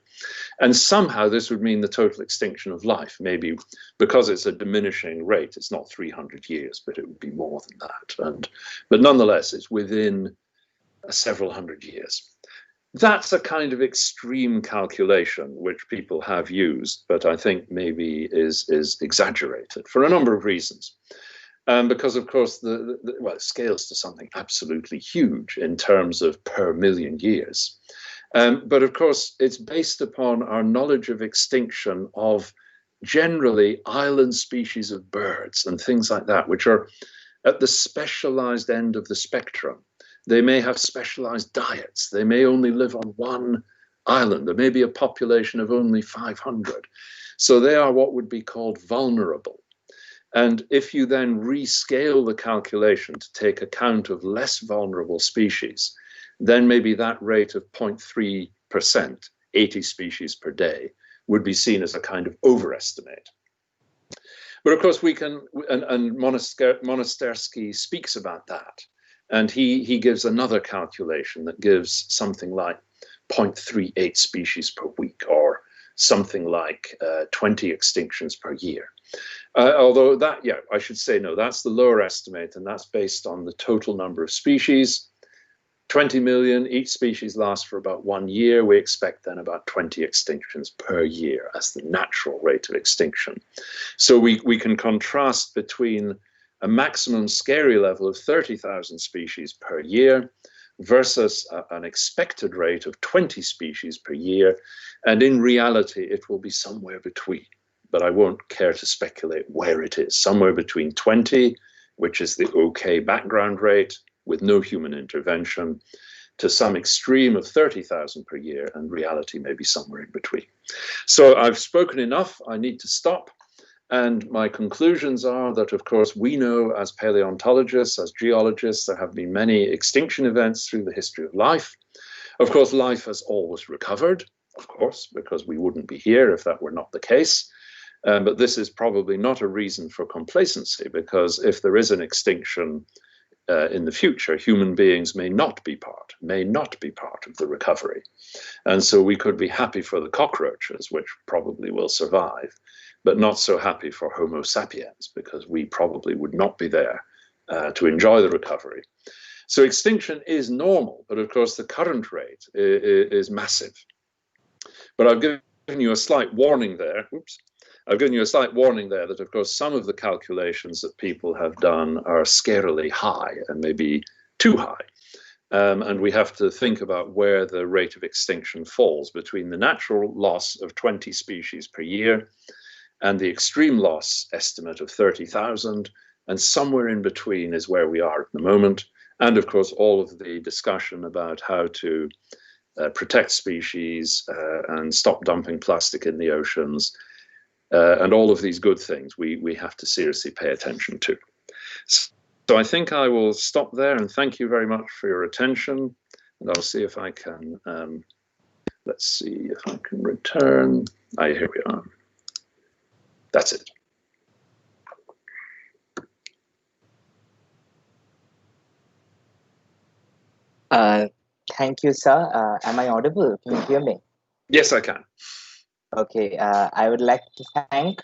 And somehow this would mean the total extinction of life, maybe because it's a diminishing rate. It's not 300 years, but it would be more than that. But nonetheless, it's within several hundred years. That's a kind of extreme calculation which people have used, but I think maybe is exaggerated for a number of reasons. Because, of course, well, it scales to something absolutely huge in terms of per million years. But, of course, it's based upon our knowledge of extinction of generally island species of birds and things like that, which are at the specialized end of the spectrum. They may have specialized diets. They may only live on one island. There may be a population of only 500. So they are what would be called vulnerable. And if you then rescale the calculation to take account of less vulnerable species, then maybe that rate of 0.3%, 80 species per day, would be seen as a kind of overestimate. But of course we can, and Monastersky speaks about that. And he gives another calculation that gives something like 0.38 species per week, or something like 20 extinctions per year. Although that, yeah, I should say, no, that's the lower estimate, and that's based on the total number of species. 20 million, each species lasts for about 1 year. We expect then about 20 extinctions per year as the natural rate of extinction. So we can contrast between a maximum scary level of 30,000 species per year versus an expected rate of 20 species per year. And in reality, it will be somewhere between, but I won't care to speculate where it is. Somewhere between 20, which is the okay background rate with no human intervention, to some extreme of 30,000 per year, and reality may be somewhere in between. So I've spoken enough. I need to stop. And my conclusions are that, of course, we know as paleontologists, as geologists, there have been many extinction events through the history of life. Of course, life has always recovered, of course, because we wouldn't be here if that were not the case. But this is probably not a reason for complacency, because if there is an extinction in the future, human beings may not be part of the recovery. And so we could be happy for the cockroaches, which probably will survive, but not so happy for Homo sapiens, because we probably would not be there to enjoy the recovery. So extinction is normal, but of course the current rate is massive. But I've given you a slight warning there. Oops. I've given you a slight warning there that, of course, some of the calculations that people have done are scarily high and maybe too high. And we have to think about where the rate of extinction falls between the natural loss of 20 species per year and the extreme loss estimate of 30,000. And somewhere in between is where we are at the moment. And, of course, all of the discussion about how to protect species and stop dumping plastic in the oceans. And all of these good things we have to seriously pay attention to. So I think I will stop there, and thank you very much for your attention. And I'll see if I can, let's see if I can return. Here we are. That's it. Thank you, sir. Am I audible? Can you hear me? Yes, I can. Okay, I would like to thank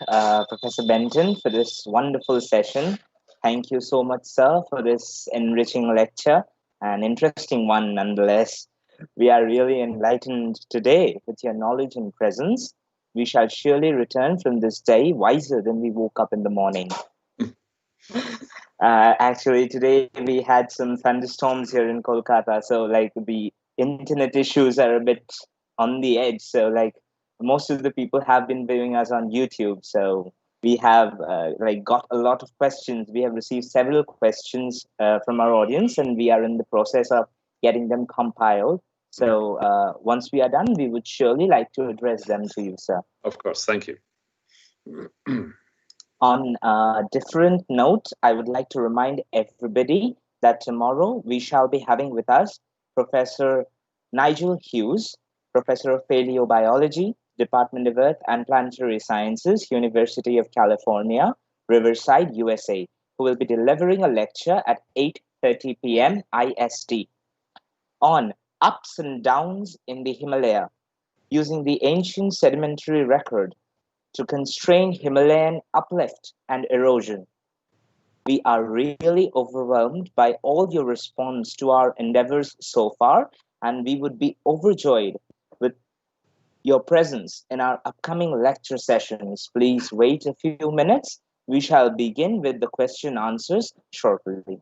Professor Benton for this wonderful session. Thank you so much, sir, for this enriching lecture, an interesting one nonetheless. We are really enlightened today with your knowledge and presence. We shall surely return from this day wiser than we woke up in the morning. Actually, today we had some thunderstorms here in Kolkata, so like the internet issues are a bit on the edge. So like most of the people have been viewing us on YouTube. So we have got a lot of questions. We have received several questions from our audience, and we are in the process of getting them compiled. So once we are done, we would surely like to address them to you, sir. Of course, thank you. On a different note, I would like to remind everybody that tomorrow we shall be having with us Professor Nigel Hughes, Professor of Paleobiology, Department of Earth and Planetary Sciences, University of California, Riverside, USA, who will be delivering a lecture at 8:30 p.m. IST on ups and downs in the Himalaya, using the ancient sedimentary record to constrain Himalayan uplift and erosion. We are really overwhelmed by all your response to our endeavors so far, and we would be overjoyed with your presence in our upcoming lecture sessions. Please wait a few minutes. We shall begin with the question answers shortly.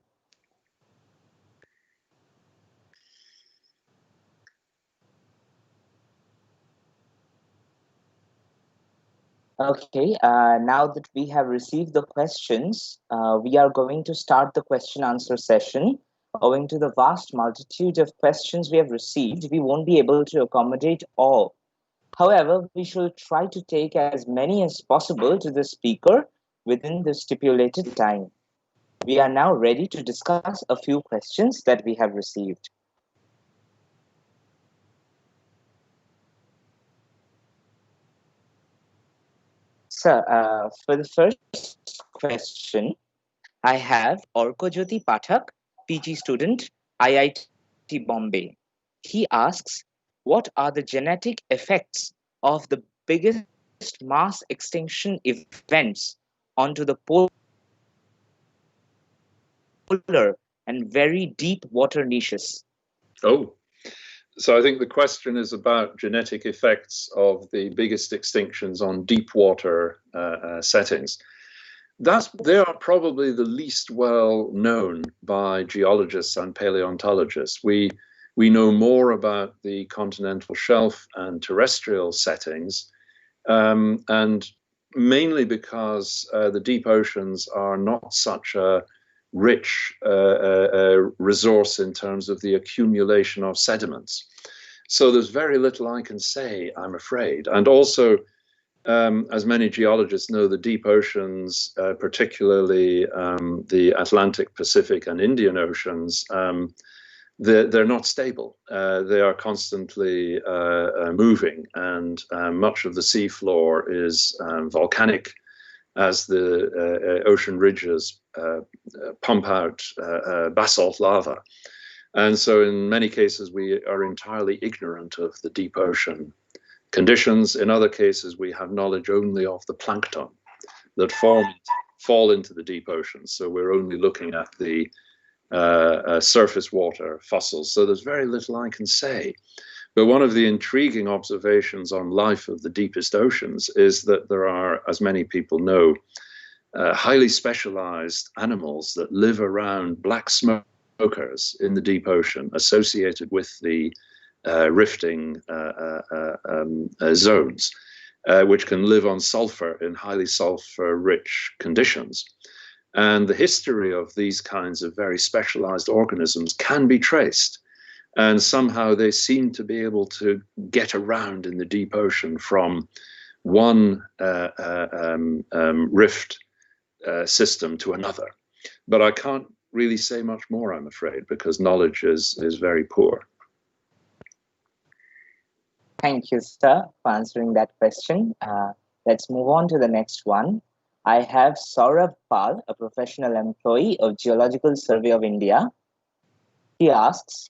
Okay, now that we have received the questions, we are going to start the question answer session. Owing to the vast multitude of questions we have received, we won't be able to accommodate all. However, we shall try to take as many as possible to the speaker within the stipulated time. We are now ready to discuss a few questions that we have received. Sir, for the first question, I have Orkojyoti Pathak, PG student, IIT Bombay. He asks, what are the genetic effects of the biggest mass extinction events onto the polar and very deep water niches? Oh, so I think the question is about genetic effects of the biggest extinctions on deep water settings. They are probably the least well known by geologists and paleontologists. We know more about the continental shelf and terrestrial settings, and mainly because the deep oceans are not such a rich resource in terms of the accumulation of sediments. So there's very little I can say, I'm afraid. And also, as many geologists know, the deep oceans, particularly the Atlantic, Pacific, and Indian Oceans, they're not stable. They are constantly moving, and much of the seafloor is volcanic as the ocean ridges pump out basalt lava. And so in many cases, we are entirely ignorant of the deep ocean conditions. In other cases, we have knowledge only of the plankton that fall into the deep ocean. So we're only looking at the surface water fossils. So there's very little I can say. But one of the intriguing observations on life of the deepest oceans is that there are, as many people know, highly specialized animals that live around black smokers in the deep ocean associated with the rifting zones, which can live on sulfur in highly sulfur-rich conditions. And the history of these kinds of very specialized organisms can be traced. And somehow they seem to be able to get around in the deep ocean from one rift system to another. But I can't really say much more, I'm afraid, because knowledge is very poor. Thank you, sir, for answering that question. Let's move on to the next one. I have Saurabh Pal, a professional employee of Geological Survey of India. He asks,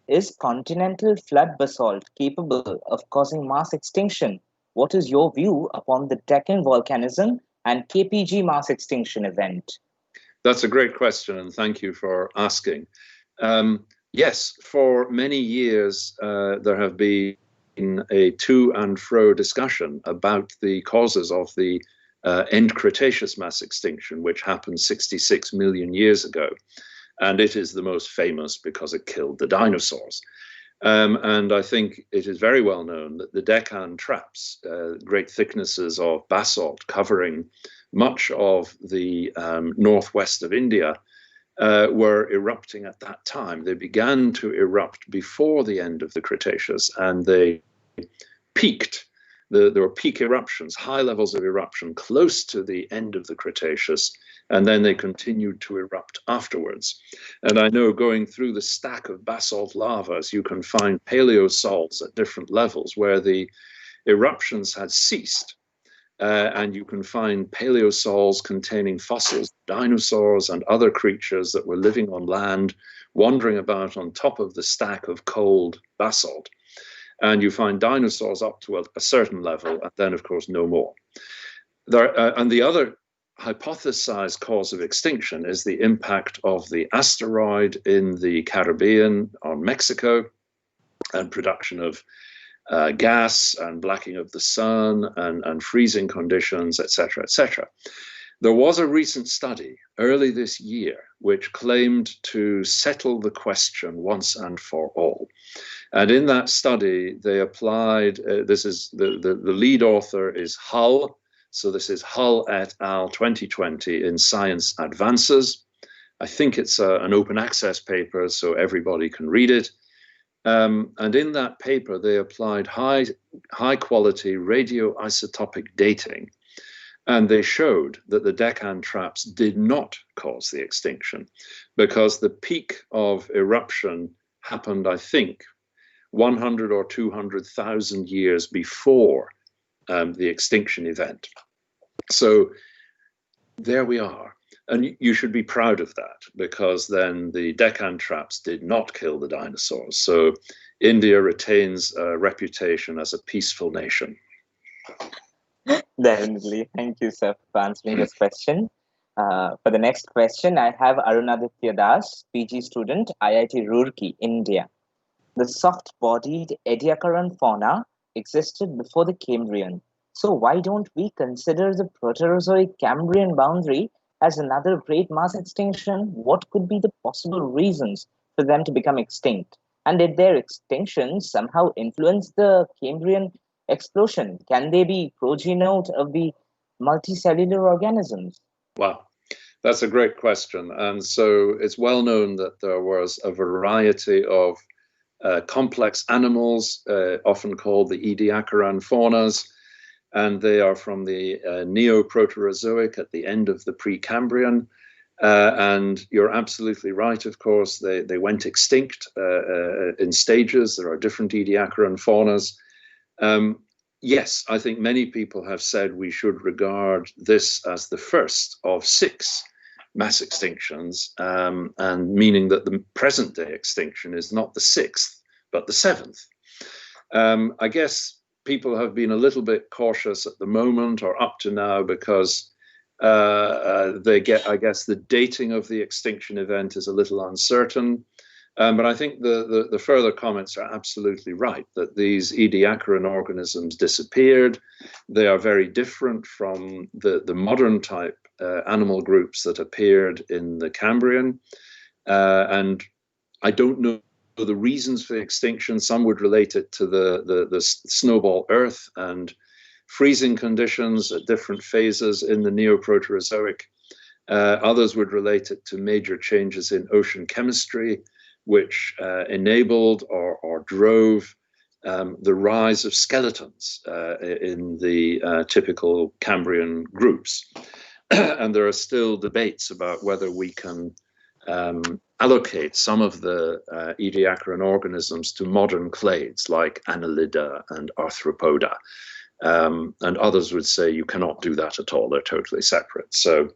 is continental flood basalt capable of causing mass extinction? What is your view upon the Deccan volcanism and KPG mass extinction event? That's a great question, and thank you for asking. Yes, for many years, there have been a to and fro discussion about the causes of the end Cretaceous mass extinction, which happened 66 million years ago. And it is the most famous because it killed the dinosaurs. And I think it is very well known that the Deccan traps, great thicknesses of basalt covering much of the northwest of India, were erupting at that time. They began to erupt before the end of the Cretaceous, and they peaked. There were peak eruptions, high levels of eruption close to the end of the Cretaceous, and then they continued to erupt afterwards. And I know going through the stack of basalt lavas, you can find paleosols at different levels where the eruptions had ceased. And you can find paleosols containing fossils, dinosaurs and other creatures that were living on land, wandering about on top of the stack of cold basalt. And you find dinosaurs up to a certain level, and then, of course, no more. And the other hypothesized cause of extinction is the impact of the asteroid in the Caribbean on Mexico, and production of gas and blacking of the sun and freezing conditions, etc., etc. There was a recent study early this year which claimed to settle the question once and for all. And in that study, they applied, this is the lead author is Hull. So this is Hull et al. 2020 in Science Advances. I think it's an open access paper, so everybody can read it. And in that paper, they applied high quality radioisotopic dating. And they showed that the Deccan traps did not cause the extinction because the peak of eruption happened, I think, 100 or 200,000 years before the extinction event. So there we are. And you should be proud of that, because then the Deccan traps did not kill the dinosaurs. So India retains a reputation as a peaceful nation. Definitely. Thank you, sir, for answering this question. For the next question, I have Arunaditya Das, PG student, IIT Roorkee, India. The soft-bodied Ediacaran fauna existed before the Cambrian. So why don't we consider the Proterozoic-Cambrian boundary as another great mass extinction? What could be the possible reasons for them to become extinct? And did their extinction somehow influence the Cambrian explosion? Can they be progenote of the multicellular organisms? Wow, that's a great question. And so it's well known that there was a variety of complex animals, often called the Ediacaran faunas, and they are from the Neoproterozoic at the end of the Precambrian. And you're absolutely right, of course, they went extinct in stages. There are different Ediacaran faunas. Yes, I think many people have said we should regard this as the first of 6 mass extinctions, and meaning that the present day extinction is not the 6th, but the 7th. I guess people have been a little bit cautious at the moment, or up to now, because they get, I guess, the dating of the extinction event is a little uncertain. But I think the further comments are absolutely right, that these Ediacaran organisms disappeared. They are very different from the modern type animal groups that appeared in the Cambrian. And I don't know the reasons for extinction. Some would relate it to the snowball Earth and freezing conditions at different phases in the Neoproterozoic. Others would relate it to major changes in ocean chemistry, which enabled or drove the rise of skeletons in the typical Cambrian groups. And there are still debates about whether we can allocate some of the Ediacaran organisms to modern clades like Annelida and Arthropoda. And others would say you cannot do that at all. They're totally separate. So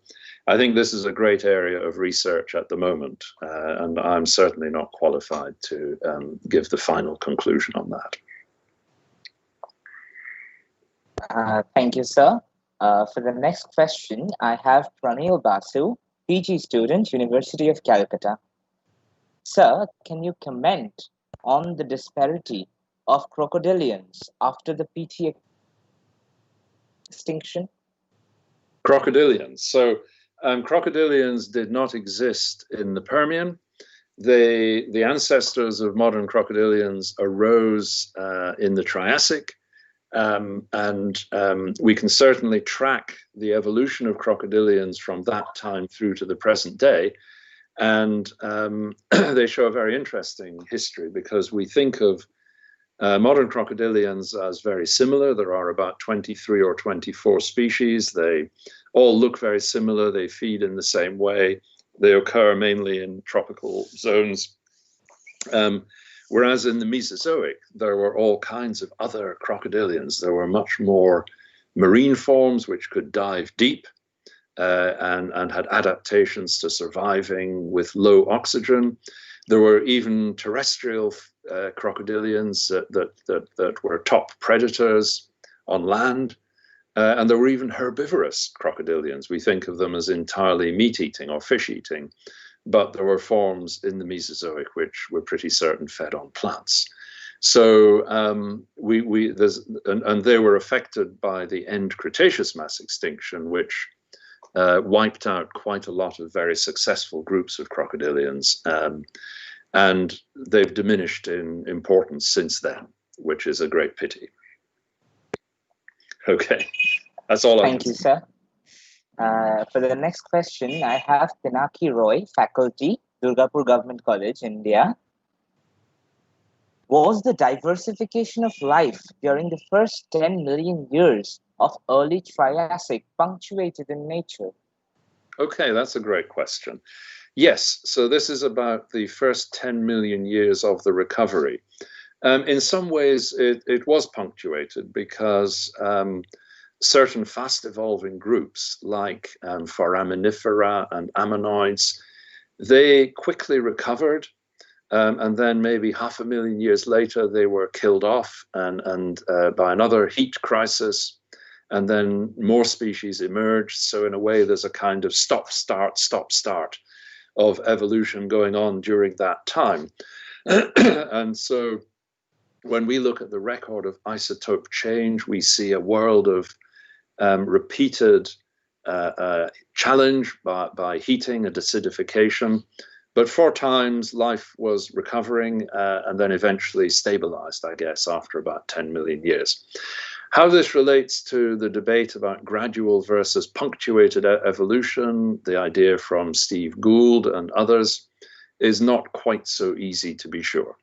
I think this is a great area of research at the moment, and I'm certainly not qualified to give the final conclusion on that. Thank you, sir. For the next question, I have Pranil Basu, PG student, University of Calcutta. Sir, can you comment on the disparity of crocodilians after the PT extinction? Crocodilians. So crocodilians did not exist in the Permian. The ancestors of modern crocodilians arose in the Triassic. And we can certainly track the evolution of crocodilians from that time through to the present day. And they show a very interesting history, because we think of modern crocodilians as very similar. There are about 23 or 24 species. They all look very similar. They feed in the same way. They occur mainly in tropical zones. Whereas in the Mesozoic, there were all kinds of other crocodilians. There were much more marine forms which could dive deep and had adaptations to surviving with low oxygen. There were even terrestrial crocodilians that were top predators on land. And there were even herbivorous crocodilians. We think of them as entirely meat-eating or fish-eating. But there were forms in the Mesozoic which were pretty certain fed on plants. So and they were affected by the end Cretaceous mass extinction, which wiped out quite a lot of very successful groups of crocodilians. And they've diminished in importance since then, which is a great pity. Okay, that's all. Thank you, sir. For the next question, I have Pinaki Roy, faculty, Durgapur Government College, India. Was the diversification of life during the first 10 million years of early Triassic punctuated in nature? Okay, that's a great question. Yes, so this is about the first 10 million years of the recovery. In some ways, it was punctuated, because certain fast evolving groups like foraminifera and ammonoids, they quickly recovered. And then maybe 500,000 years later, they were killed off and by another heat crisis. And then more species emerged. So in a way, there's a kind of stop, start of evolution going on during that time. And so when we look at the record of isotope change, we see a world of repeated challenge by heating and acidification. But 4 times life was recovering and then eventually stabilized, I guess, after about 10 million years. How this relates to the debate about gradual versus punctuated evolution, the idea from Steve Gould and others, is not quite so easy to be sure.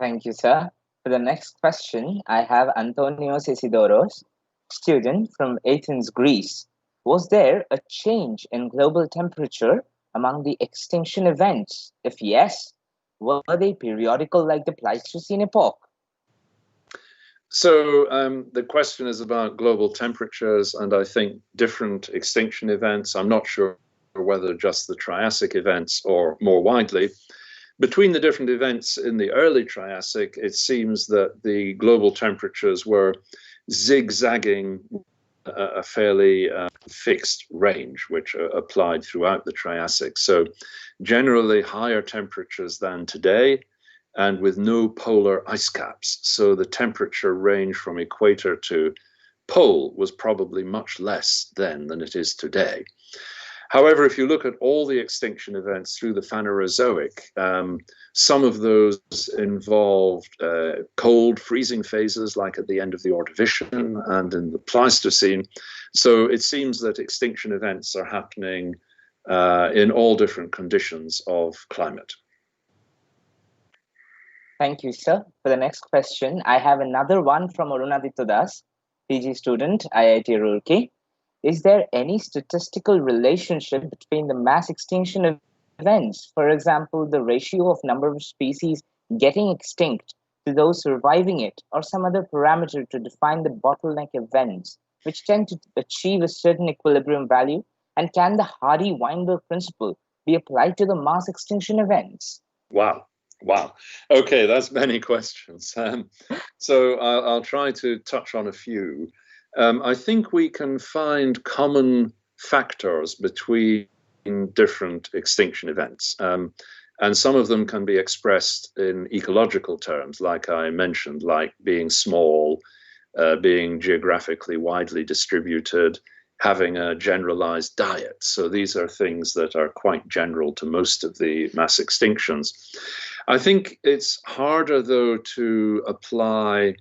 Thank you, sir. For the next question, I have Antonios Isidoros, student from Athens, Greece. Was there a change in global temperature among the extinction events? If yes, were they periodical like the Pleistocene epoch? So the question is about global temperatures and I think different extinction events. I'm not sure whether just the Triassic events or more widely. Between the different events in the early Triassic, it seems that the global temperatures were zigzagging a fairly fixed range, which applied throughout the Triassic. So generally higher temperatures than today, and with no polar ice caps. So the temperature range from equator to pole was probably much less then than it is today. However, if you look at all the extinction events through the Phanerozoic, some of those involved cold freezing phases, like at the end of the Ordovician and in the Pleistocene. So it seems that extinction events are happening in all different conditions of climate. Thank you, sir. For the next question, I have another one from Arunaditya Das, PG student, IIT Roorkee. Is there any statistical relationship between the mass extinction events, for example, the ratio of number of species getting extinct to those surviving it, or some other parameter to define the bottleneck events, which tend to achieve a certain equilibrium value? And can the Hardy-Weinberg principle be applied to the mass extinction events? Wow. Okay, that's many questions. So I'll try to touch on a few. I think we can find common factors between different extinction events. And some of them can be expressed in ecological terms, like I mentioned, like being small, being geographically widely distributed, having a generalized diet. So these are things that are quite general to most of the mass extinctions. I think it's harder, though, to apply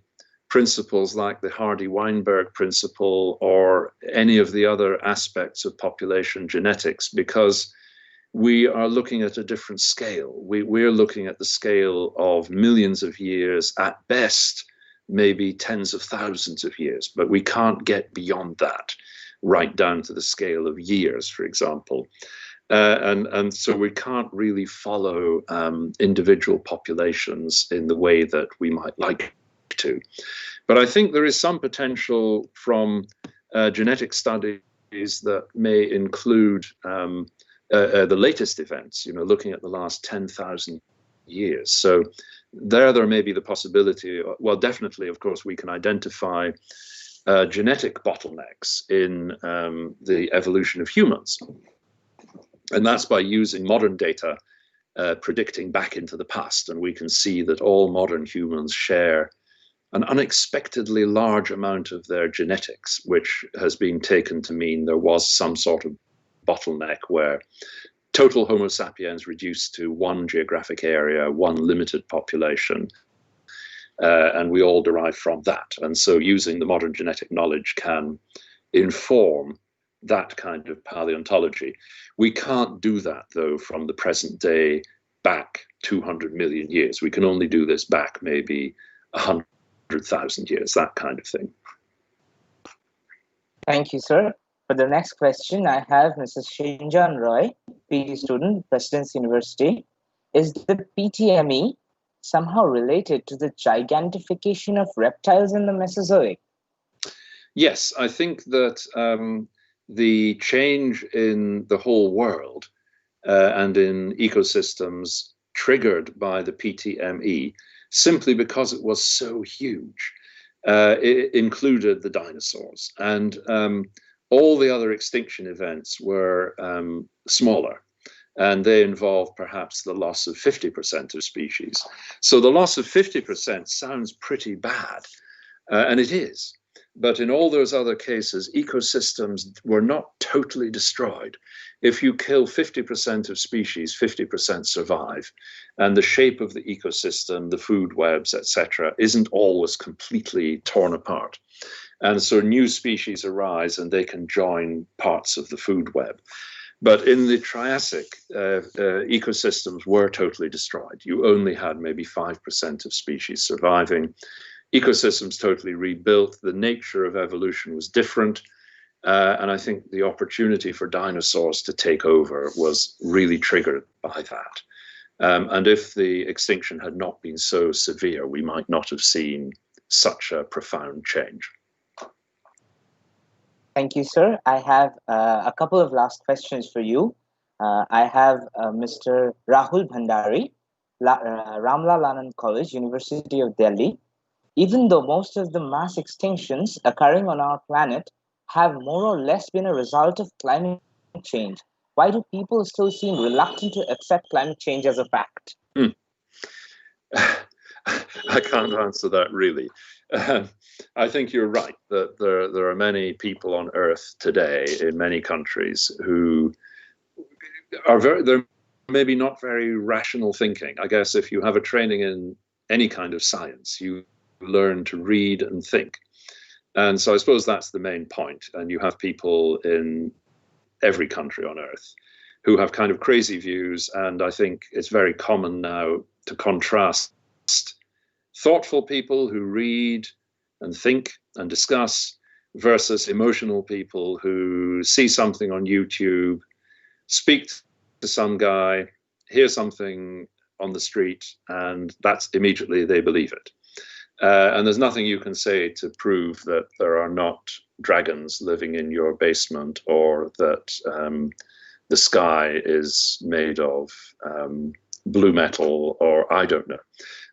principles like the Hardy-Weinberg principle or any of the other aspects of population genetics, because we are looking at a different scale. We're looking at the scale of millions of years, at best, maybe tens of thousands of years, but we can't get beyond that, right down to the scale of years, for example. And so we can't really follow individual populations in the way that we might like to. But I think there is some potential from genetic studies that may include the latest events, looking at the last 10,000 years. So there may be the possibility, well, definitely, of course, we can identify genetic bottlenecks in the evolution of humans. And that's by using modern data predicting back into the past. And we can see that all modern humans share an unexpectedly large amount of their genetics, which has been taken to mean there was some sort of bottleneck where total Homo sapiens reduced to one geographic area, one limited population, and we all derive from that. And so using the modern genetic knowledge can inform that kind of paleontology. We can't do that, though, from the present day back 200 million years. We can only do this back maybe 100,000 years, that kind of thing. Thank you, sir. For the next question, I have Mrs. Shinjan Roy, PhD student, President's University. Is the PTME somehow related to the gigantification of reptiles in the Mesozoic? Yes, I think that the change in the whole world and in ecosystems triggered by the PTME, simply because it was so huge, it included the dinosaurs, and all the other extinction events were smaller, and they involved perhaps the loss of 50% of species. So the loss of 50% sounds pretty bad, and it is. But in all those other cases, ecosystems were not totally destroyed. If you kill 50% of species, 50% survive. And the shape of the ecosystem, the food webs, etc., isn't always completely torn apart. And so new species arise and they can join parts of the food web. But in the Triassic, ecosystems were totally destroyed. You only had maybe 5% of species surviving. Ecosystems totally rebuilt. The nature of evolution was different. And I think the opportunity for dinosaurs to take over was really triggered by that. And if the extinction had not been so severe, we might not have seen such a profound change. Thank you, sir. I have a couple of last questions for you. I have Mr. Rahul Bhandari, Ramla Lanan College, University of Delhi. Even though most of the mass extinctions occurring on our planet have more or less been a result of climate change, why do people still seem reluctant to accept climate change as a fact? I can't answer that really. I think you're right that there are many people on Earth today in many countries who are they're maybe not very rational thinking. I guess if you have a training in any kind of science, you learn to read and think. And so I suppose that's the main point. And you have people in every country on Earth who have kind of crazy views. And I think it's very common now to contrast thoughtful people who read and think and discuss versus emotional people who see something on YouTube, speak to some guy, hear something on the street, and that's immediately they believe it. And there's nothing you can say to prove that there are not dragons living in your basement, or that the sky is made of blue metal, or I don't know.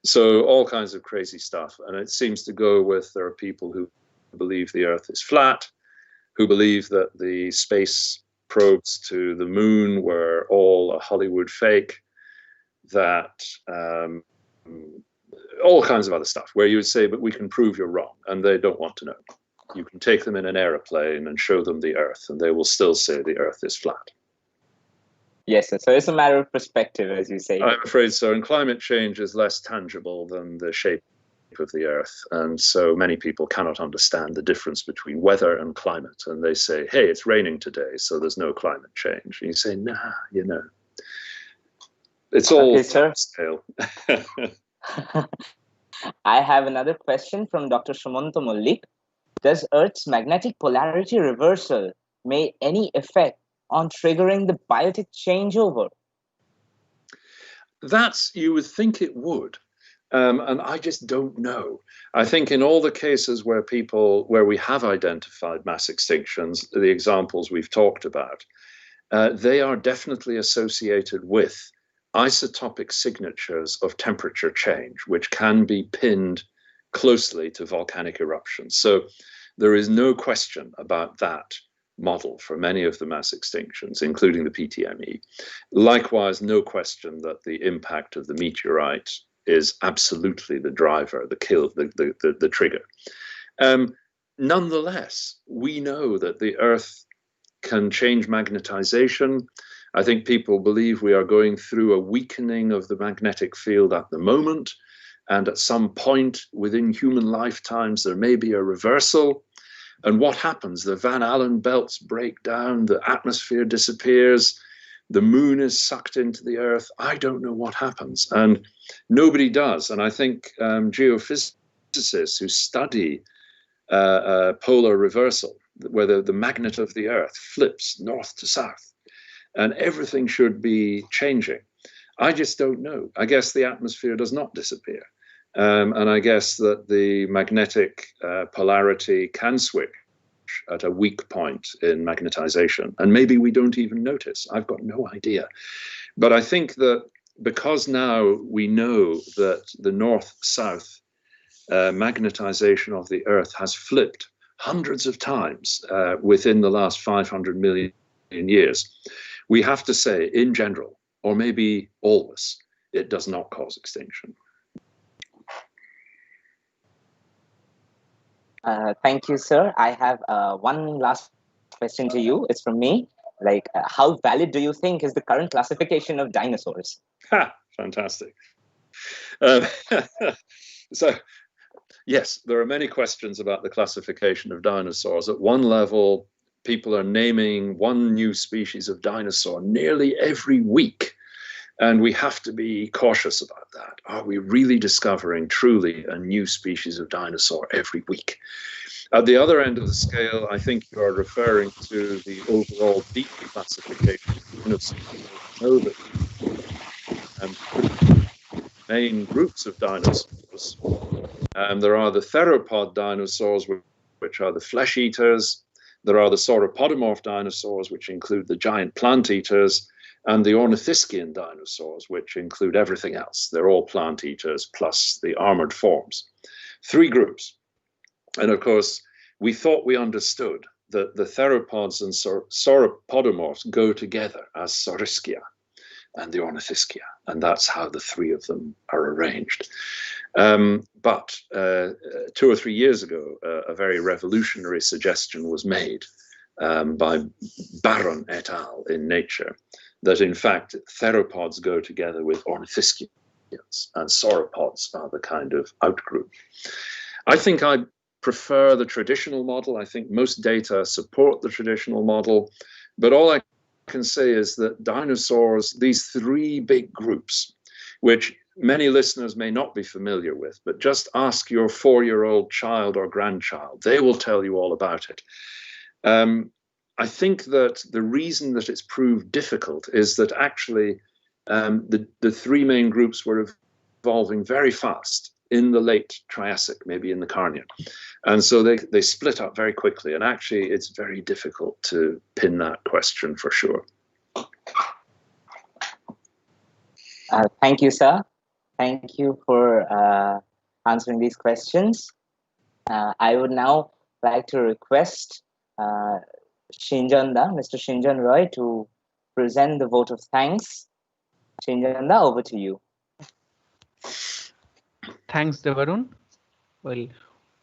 So all kinds of crazy stuff. And it seems to go with, there are people who believe the Earth is flat, who believe that the space probes to the moon were all a Hollywood fake, that all kinds of other stuff, where you would say, but we can prove you're wrong, and they don't want to know. You can take them in an aeroplane and show them the Earth, and they will still say the Earth is flat. Yes, so it's a matter of perspective, as you say. I'm afraid so, and climate change is less tangible than the shape of the Earth, and so many people cannot understand the difference between weather and climate, and they say, hey, it's raining today, so there's no climate change. And you say, nah, you know, it's all scale. I have another question from Dr. Shumanta Mullik. Does Earth's magnetic polarity reversal make any effect on triggering the biotic changeover? You would think it would. And I just don't know. I think in all the cases where we have identified mass extinctions, the examples we've talked about, they are definitely associated with isotopic signatures of temperature change, which can be pinned closely to volcanic eruptions. So there is no question about that model for many of the mass extinctions, including the PTME. Likewise, no question that the impact of the meteorite is absolutely the driver, the trigger. Nonetheless, we know that the Earth can change magnetization. I think people believe we are going through a weakening of the magnetic field at the moment, and at some point within human lifetimes there may be a reversal. And what happens? The Van Allen belts break down, the atmosphere disappears, the moon is sucked into the Earth. I don't know what happens, and nobody does. And I think geophysicists who study polar reversal, where the magnet of the Earth flips north to south, and everything should be changing. I just don't know. I guess the atmosphere does not disappear. And I guess that the magnetic polarity can switch at a weak point in magnetization. And maybe we don't even notice. I've got no idea. But I think that because now we know that the north-south magnetization of the Earth has flipped hundreds of times within the last 500 million years, we have to say, in general, or maybe always, it does not cause extinction. Thank you, sir. I have one last question to you. It's from me. Like, how valid do you think is the current classification of dinosaurs? Ha! Fantastic. So, yes, there are many questions about the classification of dinosaurs. At one level, people are naming one new species of dinosaur nearly every week. And we have to be cautious about that. Are we really discovering truly a new species of dinosaur every week? At the other end of the scale, I think you are referring to the overall deep classification of main groups of dinosaurs. There are the theropod dinosaurs, which are the flesh eaters. There are the sauropodomorph dinosaurs, which include the giant plant eaters, and the ornithischian dinosaurs, which include everything else. They're all plant eaters plus the armored forms. Three groups. And of course, we thought we understood that the theropods and sauropodomorphs go together as Saurischia and the ornithischia, and that's how the three of them are arranged. But 2 or 3 years ago, a very revolutionary suggestion was made by Baron et al. In Nature, that in fact theropods go together with ornithischians and sauropods are the kind of outgroup. I think I prefer the traditional model. I think most data support the traditional model, but all I can say is that dinosaurs, these three big groups, which many listeners may not be familiar with, but just ask your 4-year-old child or grandchild, they will tell you all about it. I think that the reason that it's proved difficult is that actually the three main groups were evolving very fast in the late Triassic, maybe in the Carnian. And so they split up very quickly. And actually, it's very difficult to pin that question for sure. Thank you, sir. Thank you for answering these questions. I would now like to request Shinjanda, Mr. Shinjan Roy, to present the vote of thanks. Shinjanda, over to you. Thanks, Devarun. Well,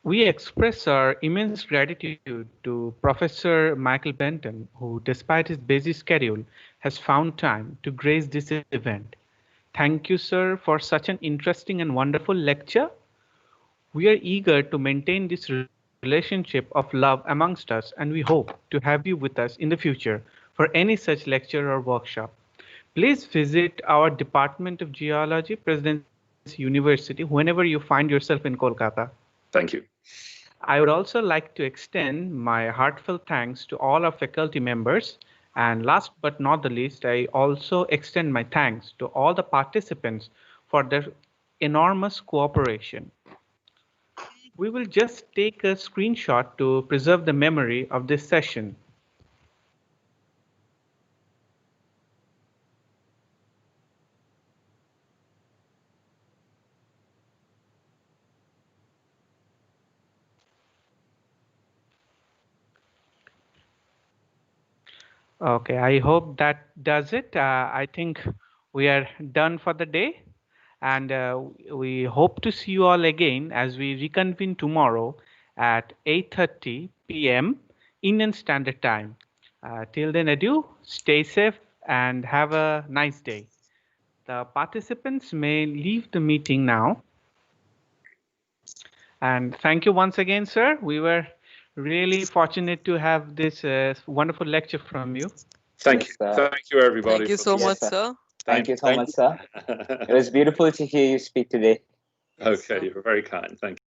we express our immense gratitude to Professor Michael Benton, who, despite his busy schedule, has found time to grace this event. Thank you, sir, for such an interesting and wonderful lecture. We are eager to maintain this relationship of love amongst us, and we hope to have you with us in the future for any such lecture or workshop. Please visit our Department of Geology, Presidency University, whenever you find yourself in Kolkata. Thank you. I would also like to extend my heartfelt thanks to all our faculty members. And last but not the least, I also extend my thanks to all the participants for their enormous cooperation. We will just take a screenshot to preserve the memory of this session. Okay, I hope that does it. I think we are done for the day. And we hope to see you all again as we reconvene tomorrow at 8:30 p.m. Indian Standard Time. Till then, adieu, stay safe, and have a nice day. The participants may leave the meeting now. And thank you once again, sir. We were really fortunate to have this wonderful lecture from you. Thank you. Thank you, everybody. Thank you so much, sir. Thank you so much, sir. It was beautiful to hear you speak today. Okay, you're very kind. Thank you.